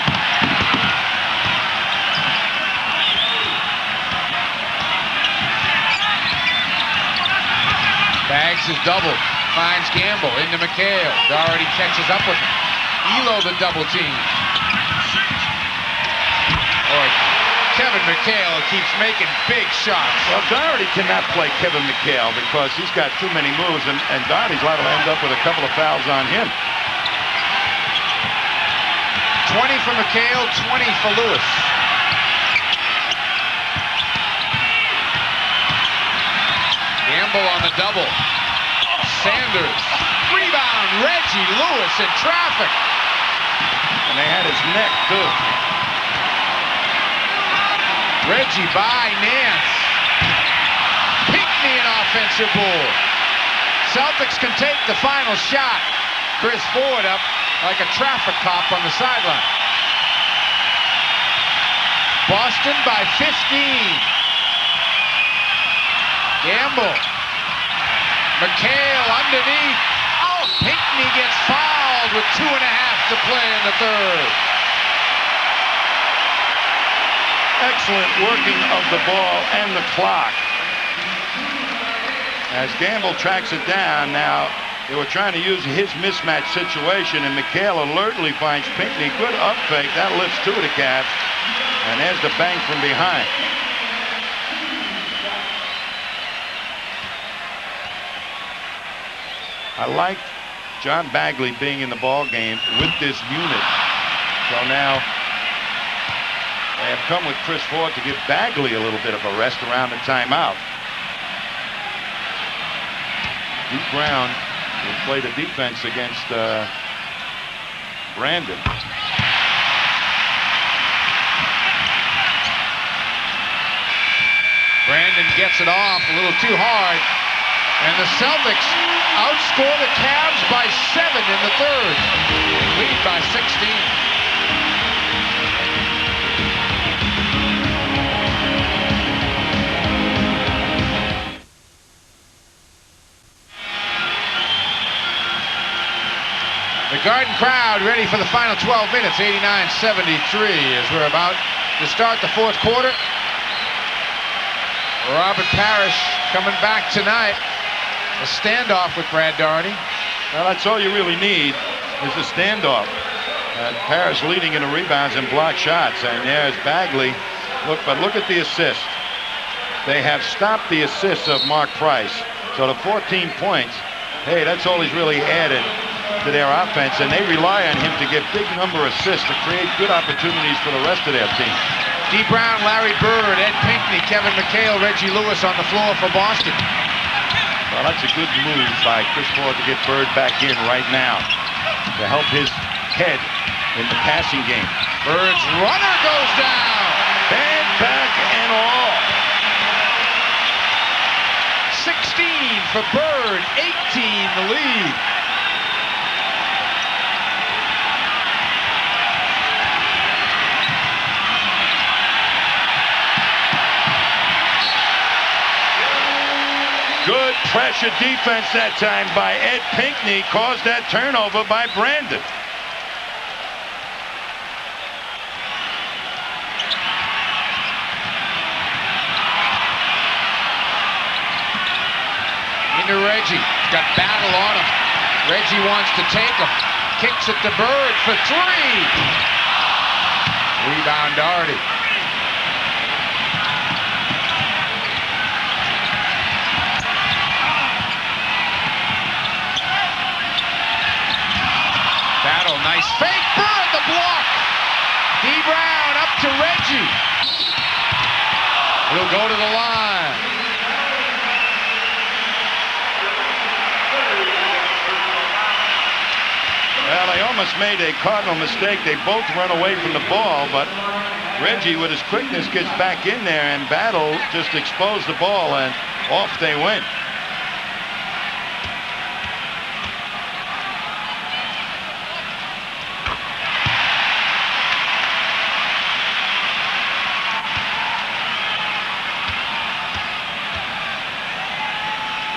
Bags is double, finds Gamble into McHale. Doherty catches up with him. Elo the double team. Boy, Kevin McHale keeps making big shots. Well, Doherty cannot play Kevin McHale because he's got too many moves, and Doherty's liable to end up with a couple of fouls on him. 20 for McHale, 20 for Lewis. Gamble on the double. Sanders. Rebound. Reggie Lewis in traffic. And they had his neck, too. Reggie by Nance. Pinckney an offensive board. Celtics can take the final shot. Chris Ford up like a traffic cop on the sideline. Boston by 15. Gamble. McHale underneath. Oh, Pinckney gets fouled with 2.5 to play in the 3rd. Excellent working of the ball and the clock. As Gamble tracks it down, now they were trying to use his mismatch situation, and McHale alertly finds Pinckney. Good up fake. That lifts 2 of the Cavs. And there's the bang from behind. I like John Bagley being in the ball game with this unit. So now they have come with Chris Ford to give Bagley a little bit of a rest around the timeout. Deke Brown will play the defense against Brandon. Brandon gets it off a little too hard. And the Celtics outscore the Cavs by 7 in the 3rd. Lead by 16. The Garden crowd ready for the final 12 minutes, 89-73 as we're about to start the 4th quarter. Robert Parrish coming back tonight. A standoff with Brad Doherty. Well, that's all you really need is the standoff. Parrish leading in the rebounds and block shots. And there's Bagley. Look at the assist. They have stopped the assists of Mark Price. So the 14 points, hey, that's all he's really added to their offense. And they rely on him to get big number of assists to create good opportunities for the rest of their team. Dee Brown, Larry Bird, Ed Pinckney, Kevin McHale, Reggie Lewis on the floor for Boston. Well, that's a good move by Chris Ford to get Bird back in right now to help his head in the passing game. Bird's runner goes down. Bad back and all. 16 for Bird, 18 the lead. Good pressure defense that time by Ed Pinckney caused that turnover by Brandon. Into Reggie. Got Battle on him. Reggie wants to take him. Kicks it to Bird for 3. Rebound Doherty. Battle, nice fake. Bird the block. D. Brown up to Reggie. He'll go to the line. Well, they almost made a cardinal mistake. They both run away from the ball, but Reggie, with his quickness, gets back in there, and Battle just exposed the ball, and off they went.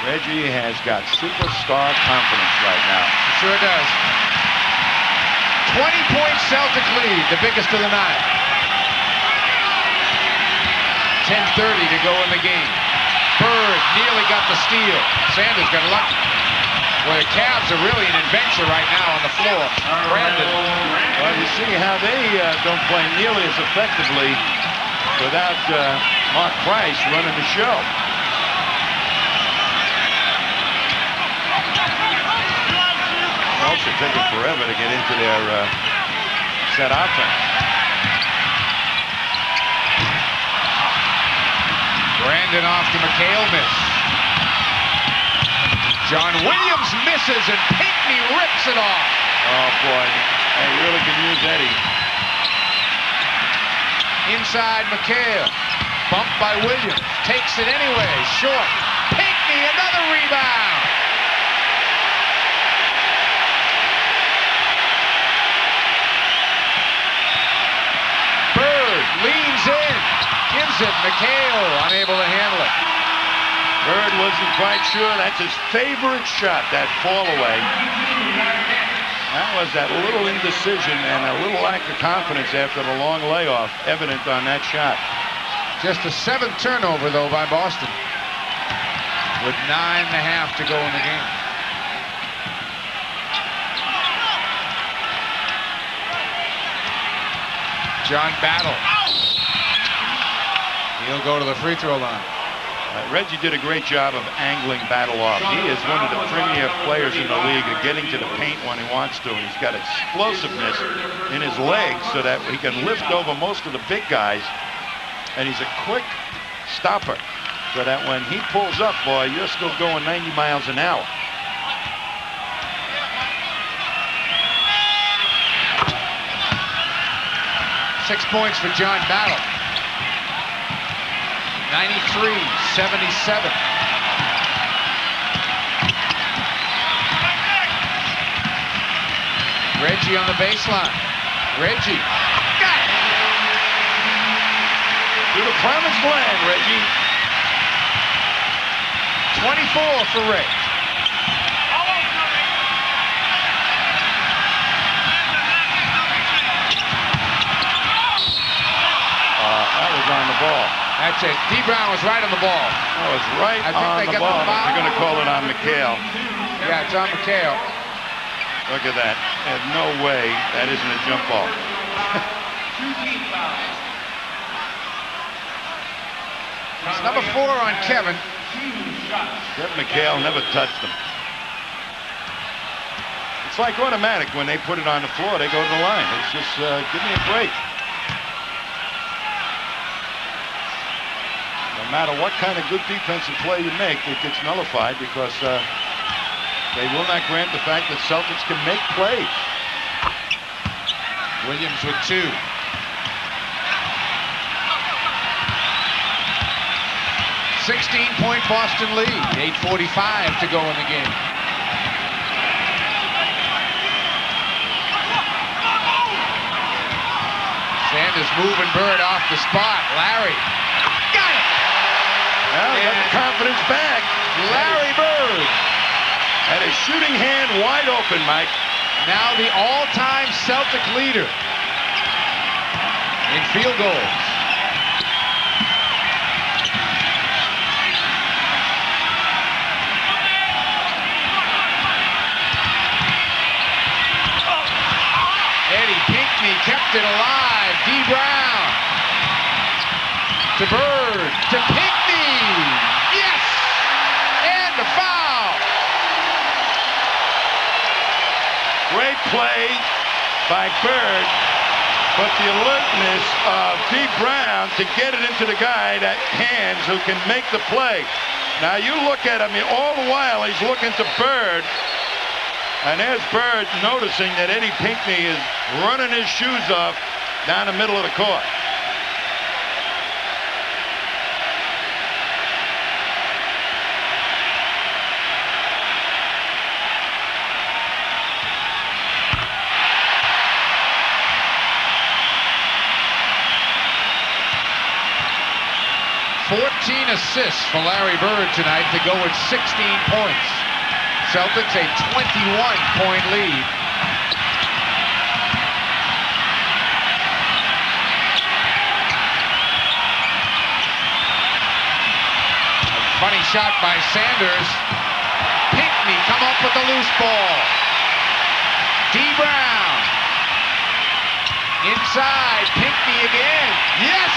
Reggie has got superstar confidence right now. Sure does. 20-point Celtic lead, the biggest of the night. 10:30 to go in the game. Bird nearly got the steal. Sanders got lucky. Well, the Cavs are really an adventure right now on the floor. Brandon. Well, you see how they don't play nearly as effectively without Mark Price running the show. Also taking forever to get into their set offense. Brandon off to McHale, miss. John Williams misses and Pinckney rips it off. Oh boy, they really can use Eddie. Inside McHale, bumped by Williams, takes it anyway, short. Pinckney, another rebound. Leans in, gives it. McHale unable to handle it. Bird wasn't quite sure. That's his favorite shot, that fall away. That was that little indecision and a little lack of confidence after the long layoff evident on that shot. Just the 7th turnover, though, by Boston, with 9.5 to go in the game. John Battle. He'll go to the free throw line. Reggie did a great job of angling Battle off. He is one of the premier players in the league at getting to the paint when he wants to. And he's got explosiveness in his legs so that he can lift over most of the big guys. And he's a quick stopper so that when he pulls up, boy, you're still going 90 miles an hour. Six points for John Battle. 93-77. Reggie on the baseline. Reggie. Got it. To the promised land, Reggie. 24 for Reg. That was on the ball. That's it. D. Brown was right on the ball. That was right on the ball. They're going to call it on McHale. Yeah, it's on McHale. Look at that. There's no way that isn't a jump ball. It's number 4 on Kevin. Kevin McHale never touched him. It's like automatic. When they put it on the floor, they go to the line. It's just, give me a break. No matter what kind of good defensive play you make, it gets nullified because they will not grant the fact that Celtics can make plays. Williams with 2. 16-point Boston lead. 8:45 to go in the game. Sanders moving Bird off the spot. Larry. Got it! Well, got the confidence back. Larry Bird. And his shooting hand wide open, Mike. Now the all-time Celtic leader in field goals. Eddie Pinckney kept it alive. D. Brown to Bird to Pinckney. Yes! And the foul. Great play by Bird, but the alertness of D. Brown to get it into the guy that hands who can make the play. Now you look at him, all the while he's looking to Bird, and there's Bird noticing that Eddie Pinckney is running his shoes off down the middle of the court. Assists for Larry Bird tonight to go with 16 points. Celtics a 21-point lead. A funny shot by Sanders. Pinckney come up with the loose ball. D. Brown. Inside, Pinckney again. Yes!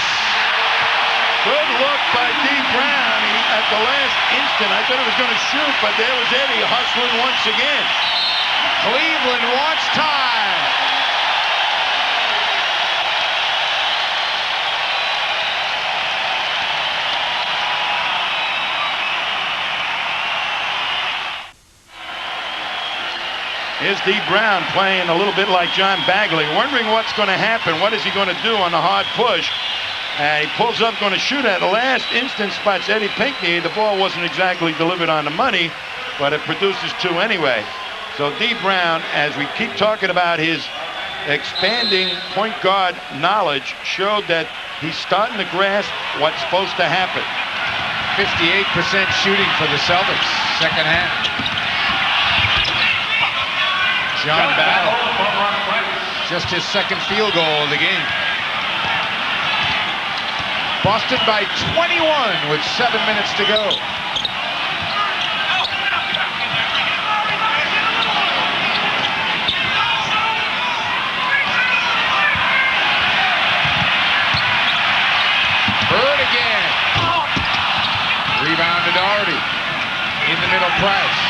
Good look by D. Brown. At the last instant, I thought he was going to shoot, but there was Eddie hustling once again. Cleveland wants time. Here's D. Brown playing a little bit like John Bagley, wondering what's going to happen. What is he going to do on the hard push? He pulls up, going to shoot at the last instant, spots Eddie Pinckney. The ball wasn't exactly delivered on the money, but it produces two anyway. So D. Brown, as we keep talking about his expanding point guard knowledge, showed that he's starting to grasp what's supposed to happen. 58% shooting for the Celtics, second half. John Battle, just his second field goal of the game. Boston by 21 with 7 minutes to go. Bird again. Rebound to Doherty. In the middle, Price.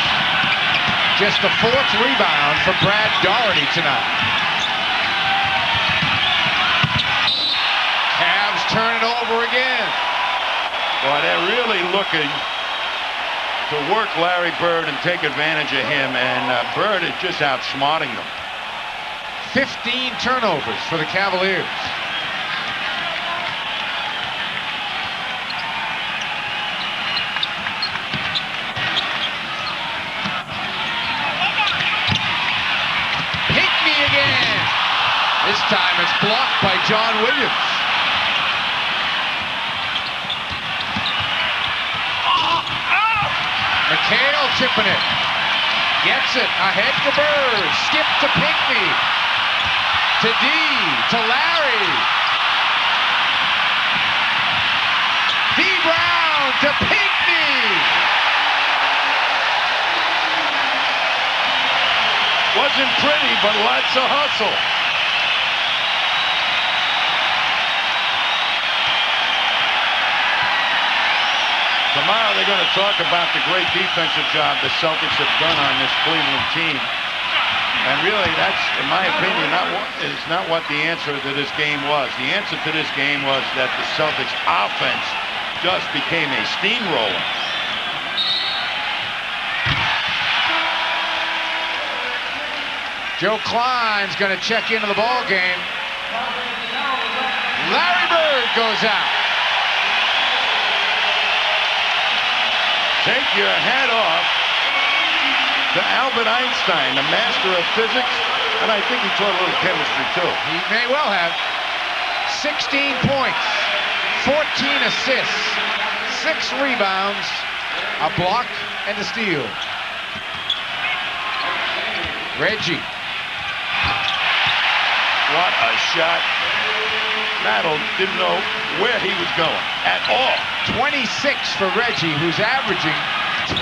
Just the fourth rebound for Brad Doherty tonight. Turn it over again. Boy, they're really looking to work Larry Bird and take advantage of him, and Bird is just outsmarting them. 15 turnovers for the Cavaliers. Pinckney again. This time it's blocked by John Williams. McHale tipping it. Gets it. Ahead to Bird. Skip to Pinckney. To D. To Larry. D. Brown to Pinckney. Wasn't pretty, but lots of hustle. Tomorrow they're going to talk about the great defensive job the Celtics have done on this Cleveland team. And really, that's, in my opinion, is not what the answer to this game was. The answer to this game was that the Celtics offense just became a steamroller. Joe Klein's going to check into the ball game. Larry Bird goes out. Take your hat off to Albert Einstein, the master of physics, and I think he taught a little chemistry too. He may well have. 16 points, 14 assists, 6 rebounds, A block and a steal. Reggie. What a shot. Battle didn't know where he was going at all. 26 for Reggie, who's averaging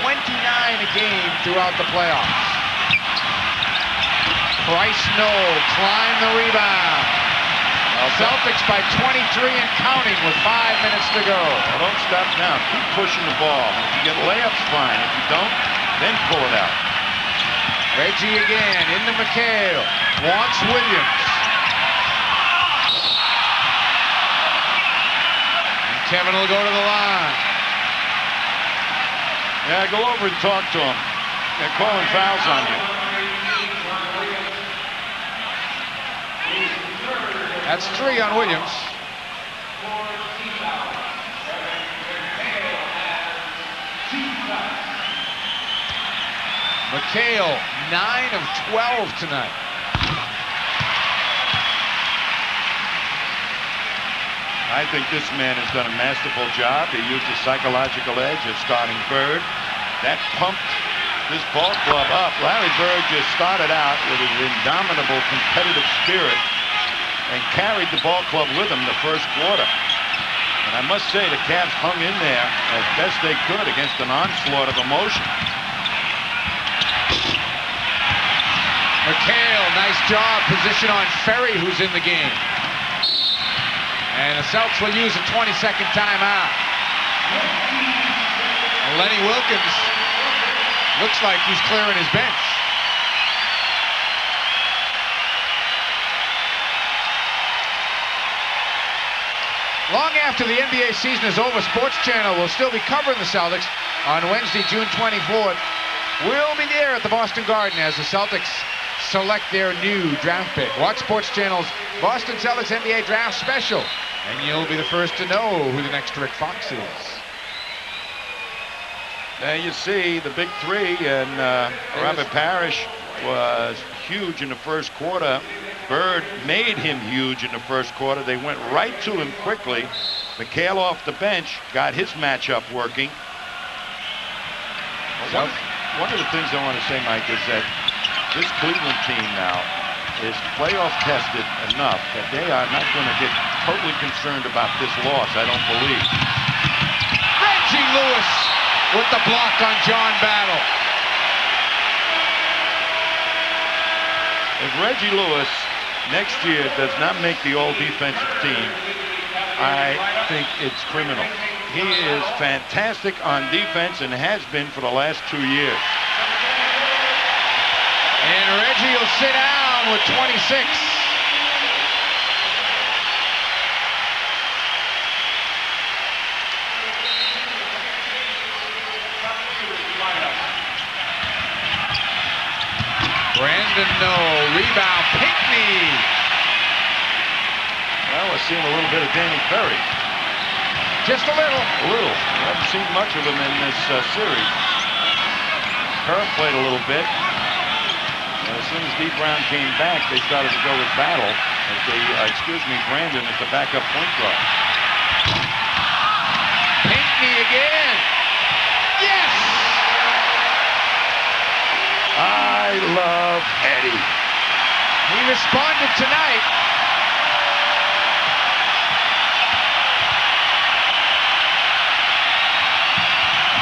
29 a game throughout the playoffs. Bryce Noel climbed the rebound. Celtics by 23 and counting with 5 minutes to go. Well, don't stop now. Keep pushing the ball. If you get layups, fine. If you don't, then pull it out. Reggie again into McHale. Wants Williams. And Kevin will go to the line. Yeah, go over and talk to him. They're calling fouls on you. That's 3 on Williams. McHale, 9 of 12 tonight. I think this man has done a masterful job. He used a psychological edge at starting Bird. That pumped this ball club up. Larry Bird just started out with his indomitable competitive spirit and carried the ball club with him the first quarter. And I must say the Cavs hung in there as best they could against an onslaught of emotion. McHale, nice job. Position on Ferry, who's in the game. And the Celtics will use a 20-second timeout. Lenny Wilkins looks like he's clearing his bench. Long after the NBA season is over, Sports Channel will still be covering the Celtics on Wednesday, June 24th. We'll be there at the Boston Garden as the Celtics select their new draft pick. Watch Sports Channel's Boston Celtics NBA Draft Special, and you'll be the first to know who the next Rick Fox is. There you see the big three, and Robert Parrish was huge in the first quarter. Bird made him huge in the first quarter. They went right to him quickly. McHale off the bench got his matchup working. One of the things I want to say, Mike, is that this Cleveland team now is playoff tested enough that they are not going to get totally concerned about this loss, I don't believe. Reggie Lewis with the block on John Battle. If Reggie Lewis next year does not make the all-defensive team, I think it's criminal. He is fantastic on defense and has been for the last 2 years. And Reggie will sit down with 26. Brandon Noel, rebound, Pinckney. Well, we're seeing a little bit of Danny Ferry. Just a little. A little. We haven't seen much of him in this series. Kerr played a little bit. As soon as Dee Brown came back, they started to go with Battle as they, Brandon as the backup point guard. Pinckney again. Yes! I love Eddie. He responded tonight.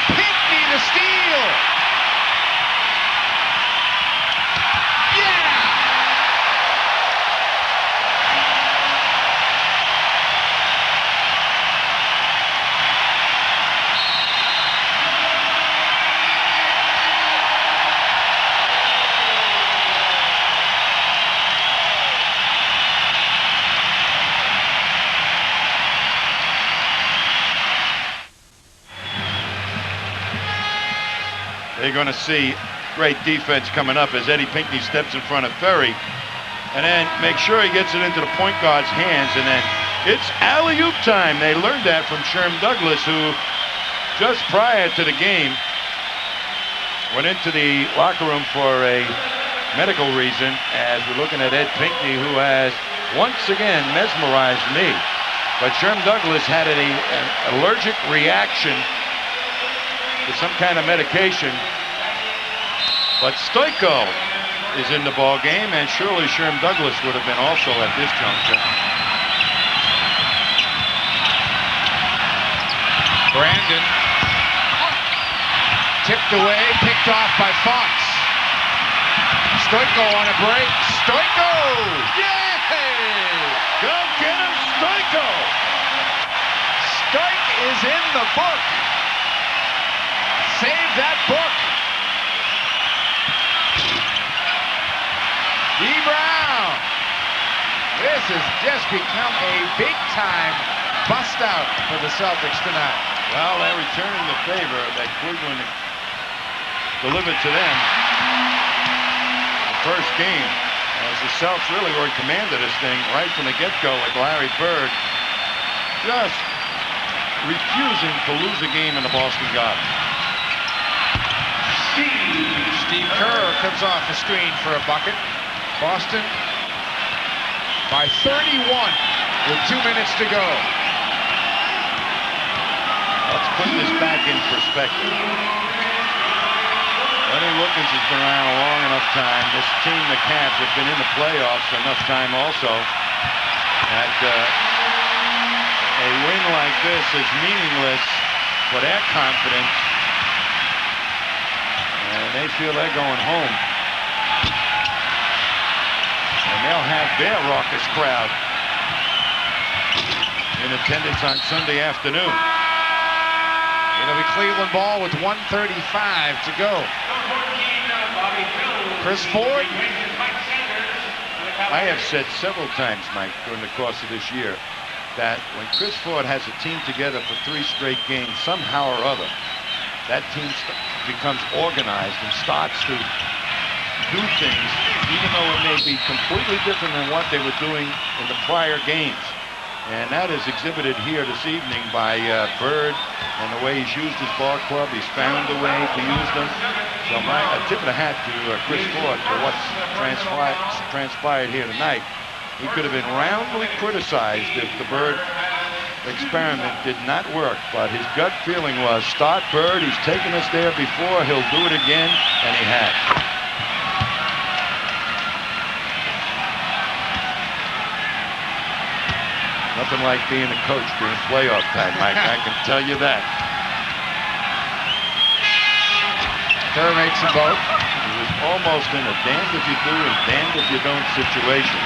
Pinckney the steal. Yeah! They're going to see great defense coming up as Eddie Pinckney steps in front of Ferry and then make sure he gets it into the point guard's hands, and then it's alley-oop time. They learned that from Sherm Douglas, who just prior to the game went into the locker room for a medical reason, as we're looking at Ed Pinckney, who has once again mesmerized me. But Sherm Douglas had an allergic reaction with some kind of medication. But Stoico is in the ball game, and surely Sherm Douglas would have been also at this juncture. Brandon tipped away, picked off by Fox. Stoico on a break. Stoico! Yay! Go get him, Stoico! Stoik is in the book. Save that book. D. Brown. This has just become a big-time bust-out for the Celtics tonight. Well, they're returning the favor that Cleveland delivered to them the first game, as the Celts really were in command of this thing right from the get-go with Larry Bird just refusing to lose a game in the Boston Garden. Steve Kerr comes off the screen for a bucket. Boston by 31 with 2 minutes to go. Let's put this back in perspective. Lenny Wilkins has been around a long enough time. This team, the Cavs, have been in the playoffs enough time also. And a win like this is meaningless for their confidence. And they feel they're going home. And they'll have their raucous crowd in attendance on Sunday afternoon. It'll be Cleveland ball with 1:35 to go. Chris Ford. I have said several times, Mike, during the course of this year, that when Chris Ford has a team together for 3 straight games, somehow or other, that team becomes organized and starts to do things, even though it may be completely different than what they were doing in the prior games. And that is exhibited here this evening by Bird and the way he's used his ball club. He's found a way to use them. So I tip of the hat to Chris Ford for what's transpired here tonight. He could have been roundly criticized if the Bird experiment did not work, but his gut feeling was start Bird. He's taken us there before. He'll do it again, and he has. Nothing like being a coach during playoff time, Mike. I can tell you that. Kerr makes them both. It was almost in a damned if you do and damned if you don't situation.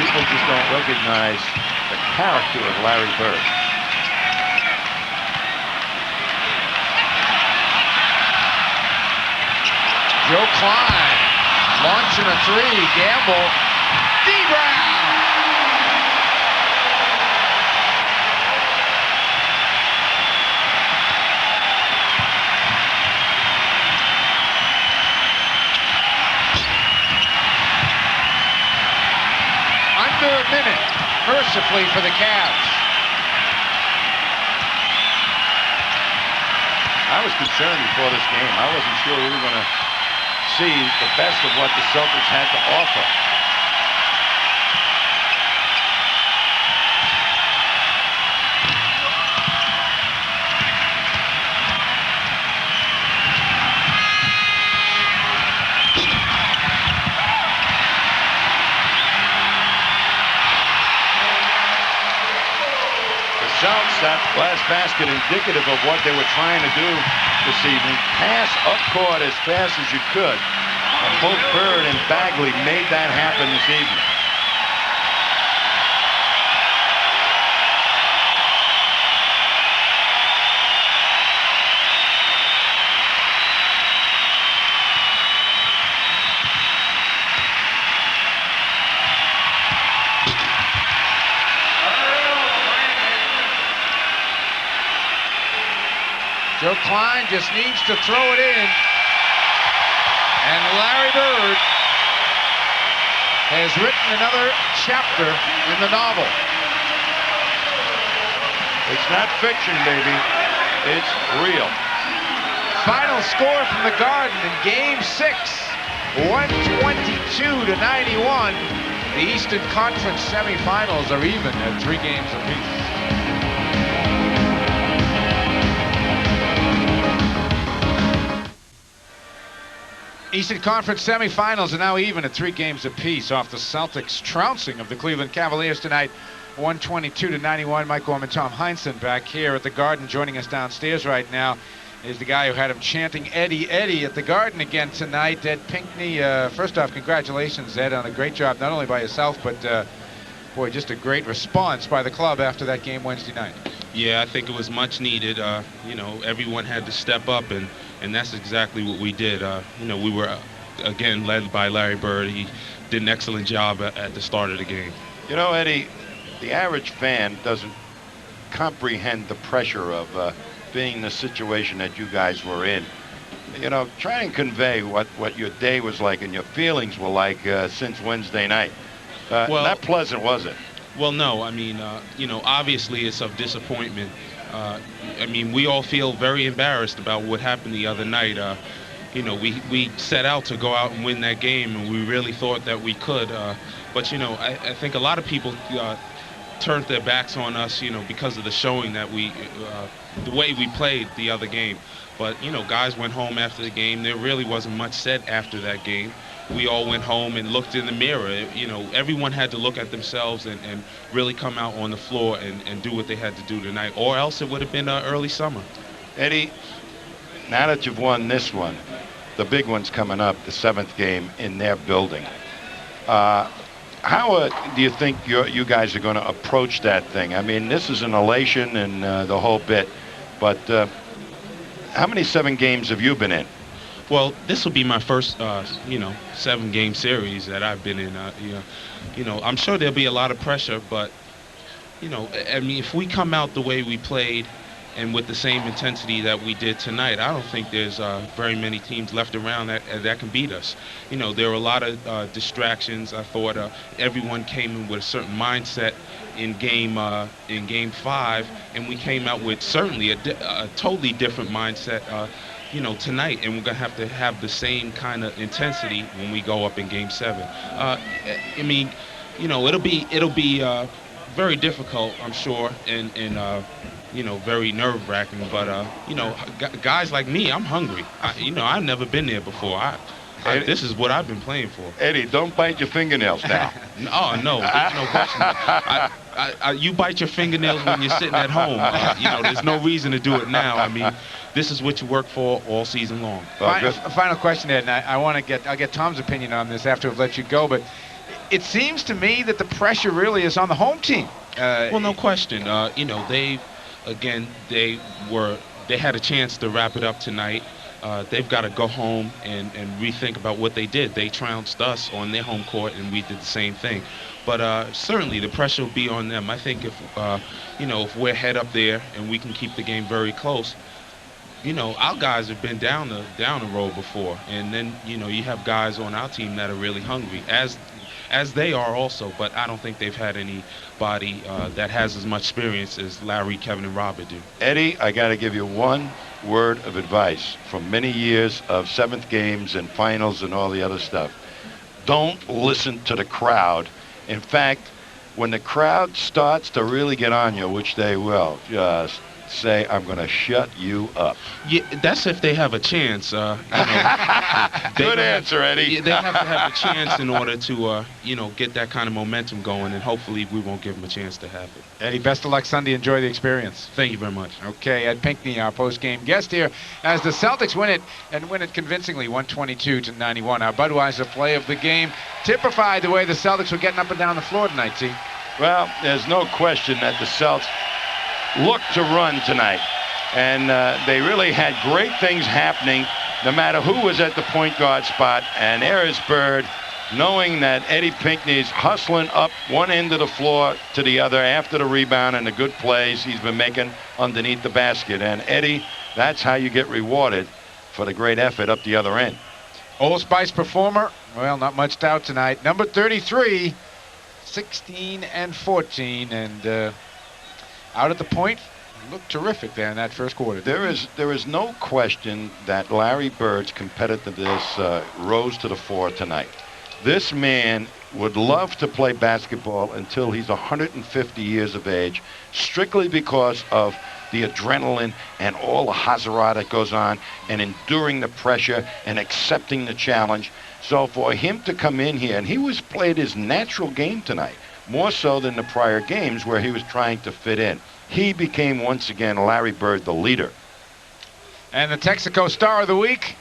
People just don't recognize the character of Larry Bird. Joe Klein launching a 3. Gamble. D. Brown. Under a minute, mercifully for the Cavs. I was concerned before this game. I wasn't sure we were going to see the best of what the Celtics had to offer. Celts, that last basket indicative of what they were trying to do this evening. Pass up court as fast as you could. And both Bird and Bagley made that happen this evening. Joe Klein just needs to throw it in. And Larry Bird has written another chapter in the novel. It's not fiction, baby. It's real. Final score from the Garden in Game 6, 122 to 91. The Eastern Conference semifinals are even at 3 games apiece. Eastern Conference semifinals are now even at 3 games apiece off the Celtics trouncing of the Cleveland Cavaliers tonight, 122-91. Mike Gorman, Tom Heinsohn back here at the Garden. Joining us downstairs right now is the guy who had him chanting Eddie, Eddie at the Garden again tonight, Ed Pinckney. First off, congratulations, Ed, on a great job, not only by yourself, but boy, just a great response by the club after that game Wednesday night. Yeah, I think it was much needed. You know, everyone had to step up, and that's exactly what we did. You know, we were, again, led by Larry Bird. He did an excellent job at the start of the game. You know, Eddie, the average fan doesn't comprehend the pressure of being in the situation that you guys were in. You know, try and convey what your day was like and your feelings were like since Wednesday night. Well, not pleasant, was it? Well, no. I mean, you know, obviously it's of disappointment. I mean, we all feel very embarrassed about what happened the other night. You know, we set out to go out and win that game, and we really thought that we could. But, you know, I think a lot of people turned their backs on us, you know, because of the showing that the way we played the other game. But, you know, guys went home after the game. There really wasn't much said after that game. We all went home and looked in the mirror. You know, everyone had to look at themselves and really come out on the floor and do what they had to do tonight, or else it would have been early summer. Eddie, now that you've won this one, the big one's coming up, the 7th game in their building. How do you think you guys are going to approach that thing? I mean, this is an elation and the whole bit, but how many 7 games have you been in? Well, this will be my first, you know, 7-game series that I've been in. You know, I'm sure there'll be a lot of pressure, but, you know, I mean, if we come out the way we played and with the same intensity that we did tonight, I don't think there's very many teams left around that can beat us. You know, there were a lot of distractions. I thought everyone came in with a certain mindset in game 5, and we came out with certainly a totally different mindset. You know, tonight, and we're gonna have to have the same kind of intensity when we go up in Game 7. I mean, you know, it'll be very difficult, I'm sure, and you know, very nerve-wracking. But you know, guys like me, I'm hungry. You know, I've never been there before. This is what I've been playing for. Eddie, don't bite your fingernails now. Oh no, there's no question. You bite your fingernails when you're sitting at home. You know, there's no reason to do it now. I mean, this is what you work for all season long. Final question, Ed, and I'll get Tom's opinion on this after I've let you go, but it seems to me that the pressure really is on the home team. Well, no question. You know, they had a chance to wrap it up tonight. They've got to go home and rethink about what they did. They trounced us on their home court, and we did the same thing. But certainly the pressure will be on them. I think if you know, if we're head up there and we can keep the game very close, you know, our guys have been down the road before, and then, you know, you have guys on our team that are really hungry, as they are also. But I don't think they've had anybody that has as much experience as Larry, Kevin, and Robert do. Eddie, I got to give you one word of advice from many years of 7th games and finals and all the other stuff. Don't listen to the crowd. In fact, when the crowd starts to really get on you, which they will, just say, I'm going to shut you up. Yeah, that's if they have a chance. You know, Good answer, Eddie. They have to have a chance in order to, you know, get that kind of momentum going, and hopefully we won't give them a chance to have it. Eddie, best of luck Sunday. Enjoy the experience. Thank you very much. Okay, Ed Pinckney, our post-game guest here, as the Celtics win it convincingly, 122-91. Our Budweiser play of the game typified the way the Celtics were getting up and down the floor tonight, T. Well, there's no question that the Celtics looked to run tonight, and they really had great things happening no matter who was at the point guard spot. And there is Bird, knowing that Eddie Pinckney's hustling up one end of the floor to the other after the rebound and the good plays he's been making underneath the basket. And Eddie, that's how you get rewarded for the great effort up the other end. Old Spice performer, well, not much doubt tonight. Number 33, 16 and 14, and out at the point, looked terrific there in that first quarter. There is no question that Larry Bird's competitiveness rose to the fore tonight. This man would love to play basketball until he's 150 years of age, strictly because of the adrenaline and all the hazara that goes on, and enduring the pressure and accepting the challenge. So for him to come in here, and he was played his natural game tonight, more so than the prior games where he was trying to fit in. He became once again Larry Bird, the leader. And the Texaco Star of the Week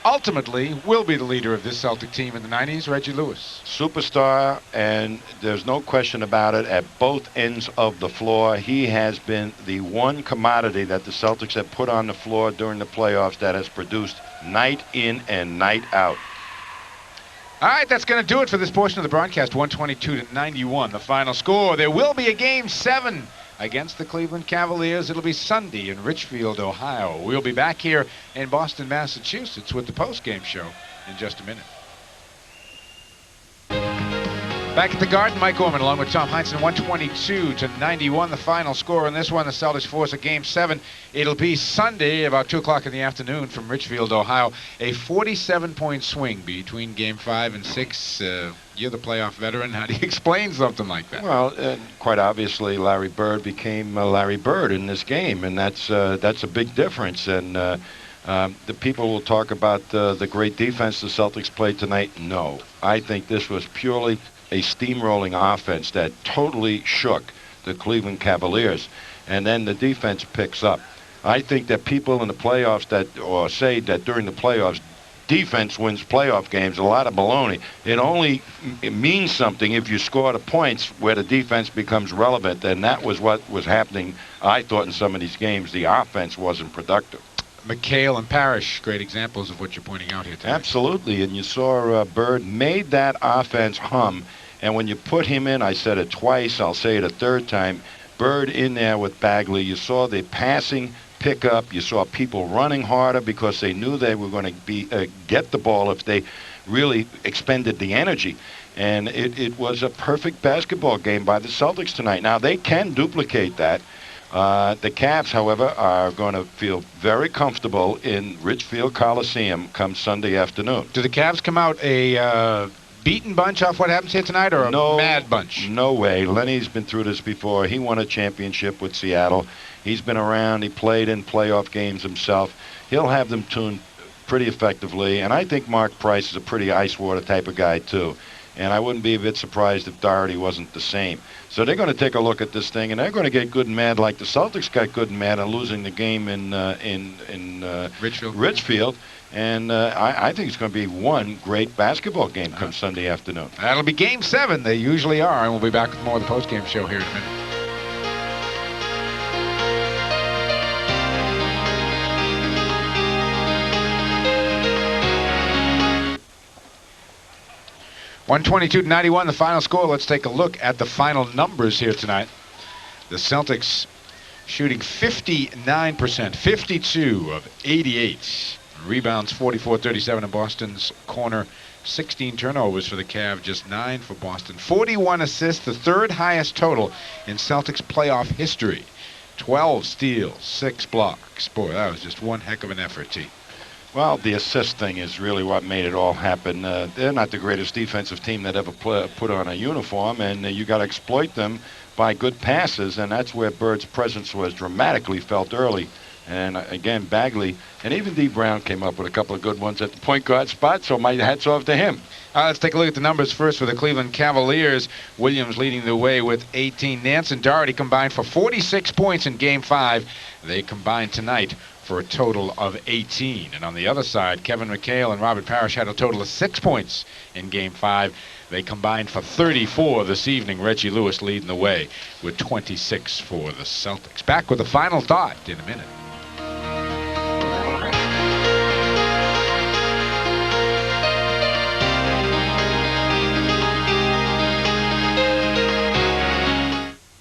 ultimately will be the leader of this Celtic team in the 90s, Reggie Lewis. Superstar, and there's no question about it, at both ends of the floor. He has been the one commodity that the Celtics have put on the floor during the playoffs that has produced night in and night out. All right, that's going to do it for this portion of the broadcast. 122-91, the final score. There will be a Game 7 against the Cleveland Cavaliers. It'll be Sunday in Richfield, Ohio. We'll be back here in Boston, Massachusetts with the post-game show in just a minute. Back at the Garden, Mike Orman along with Tom Heinsohn, 122-91, the final score in this one. The Celtics force a Game 7. It'll be Sunday about 2 o'clock in the afternoon from Richfield, Ohio. A 47-point swing between Game 5 and 6. You're the playoff veteran. How do you explain something like that? Well, quite obviously, Larry Bird became Larry Bird in this game, and that's a big difference. And the people will talk about the great defense the Celtics played tonight. No, I think this was purely a steamrolling offense that totally shook the Cleveland Cavaliers, and then the defense picks up. I think that people in the playoffs say that during the playoffs defense wins playoff games, a lot of baloney. It means something if you score the points where the defense becomes relevant, and that was what was happening, I thought, in some of these games. The offense wasn't productive. McHale and Parrish, great examples of what you're pointing out here tonight. Absolutely, and you saw Bird made that offense hum, and when you put him in, I said it twice, I'll say it a third time, Bird in there with Bagley, you saw the passing pick up, you saw people running harder because they knew they were going to get the ball if they really expended the energy. And it was a perfect basketball game by the Celtics tonight. Now, they can duplicate that. The Cavs, however, are going to feel very comfortable in Richfield Coliseum come Sunday afternoon. Do the Cavs come out a beaten bunch off what happens here tonight, or a mad bunch? No way. Lenny's been through this before. He won a championship with Seattle. He's been around. He played in playoff games himself. He'll have them tuned pretty effectively, and I think Mark Price is a pretty ice water type of guy, too. And I wouldn't be a bit surprised if Doherty wasn't the same. So they're going to take a look at this thing, and they're going to get good and mad like the Celtics got good and mad on losing the game in Richfield. And I think it's going to be one great basketball game come Sunday afternoon. That'll be Game 7. They usually are, and we'll be back with more of the post-game show here in a minute. (122-91), the final score. Let's take a look at the final numbers here tonight. The Celtics shooting 59%, 52 of 88. Rebounds 44-37 in Boston's corner. 16 turnovers for the Cavs, just 9 for Boston. 41 assists, the third highest total in Celtics playoff history. 12 steals, 6 blocks. Boy, that was just one heck of an effort, T. Well, the assist thing is really what made it all happen. They're not the greatest defensive team that ever put on a uniform, and you got to exploit them by good passes, and that's where Bird's presence was dramatically felt early. And again, Bagley and even D. Brown came up with a couple of good ones at the point guard spot, so my hats off to him. Let's take a look at the numbers first for the Cleveland Cavaliers. Williams leading the way with 18. Nance and Doherty combined for 46 points in Game 5. They combined tonight for a total of 18. And on the other side, Kevin McHale and Robert Parrish had a total of 6 points in Game 5. They combined for 34 this evening. Reggie Lewis leading the way with 26 for the Celtics. Back with the final thought in a minute.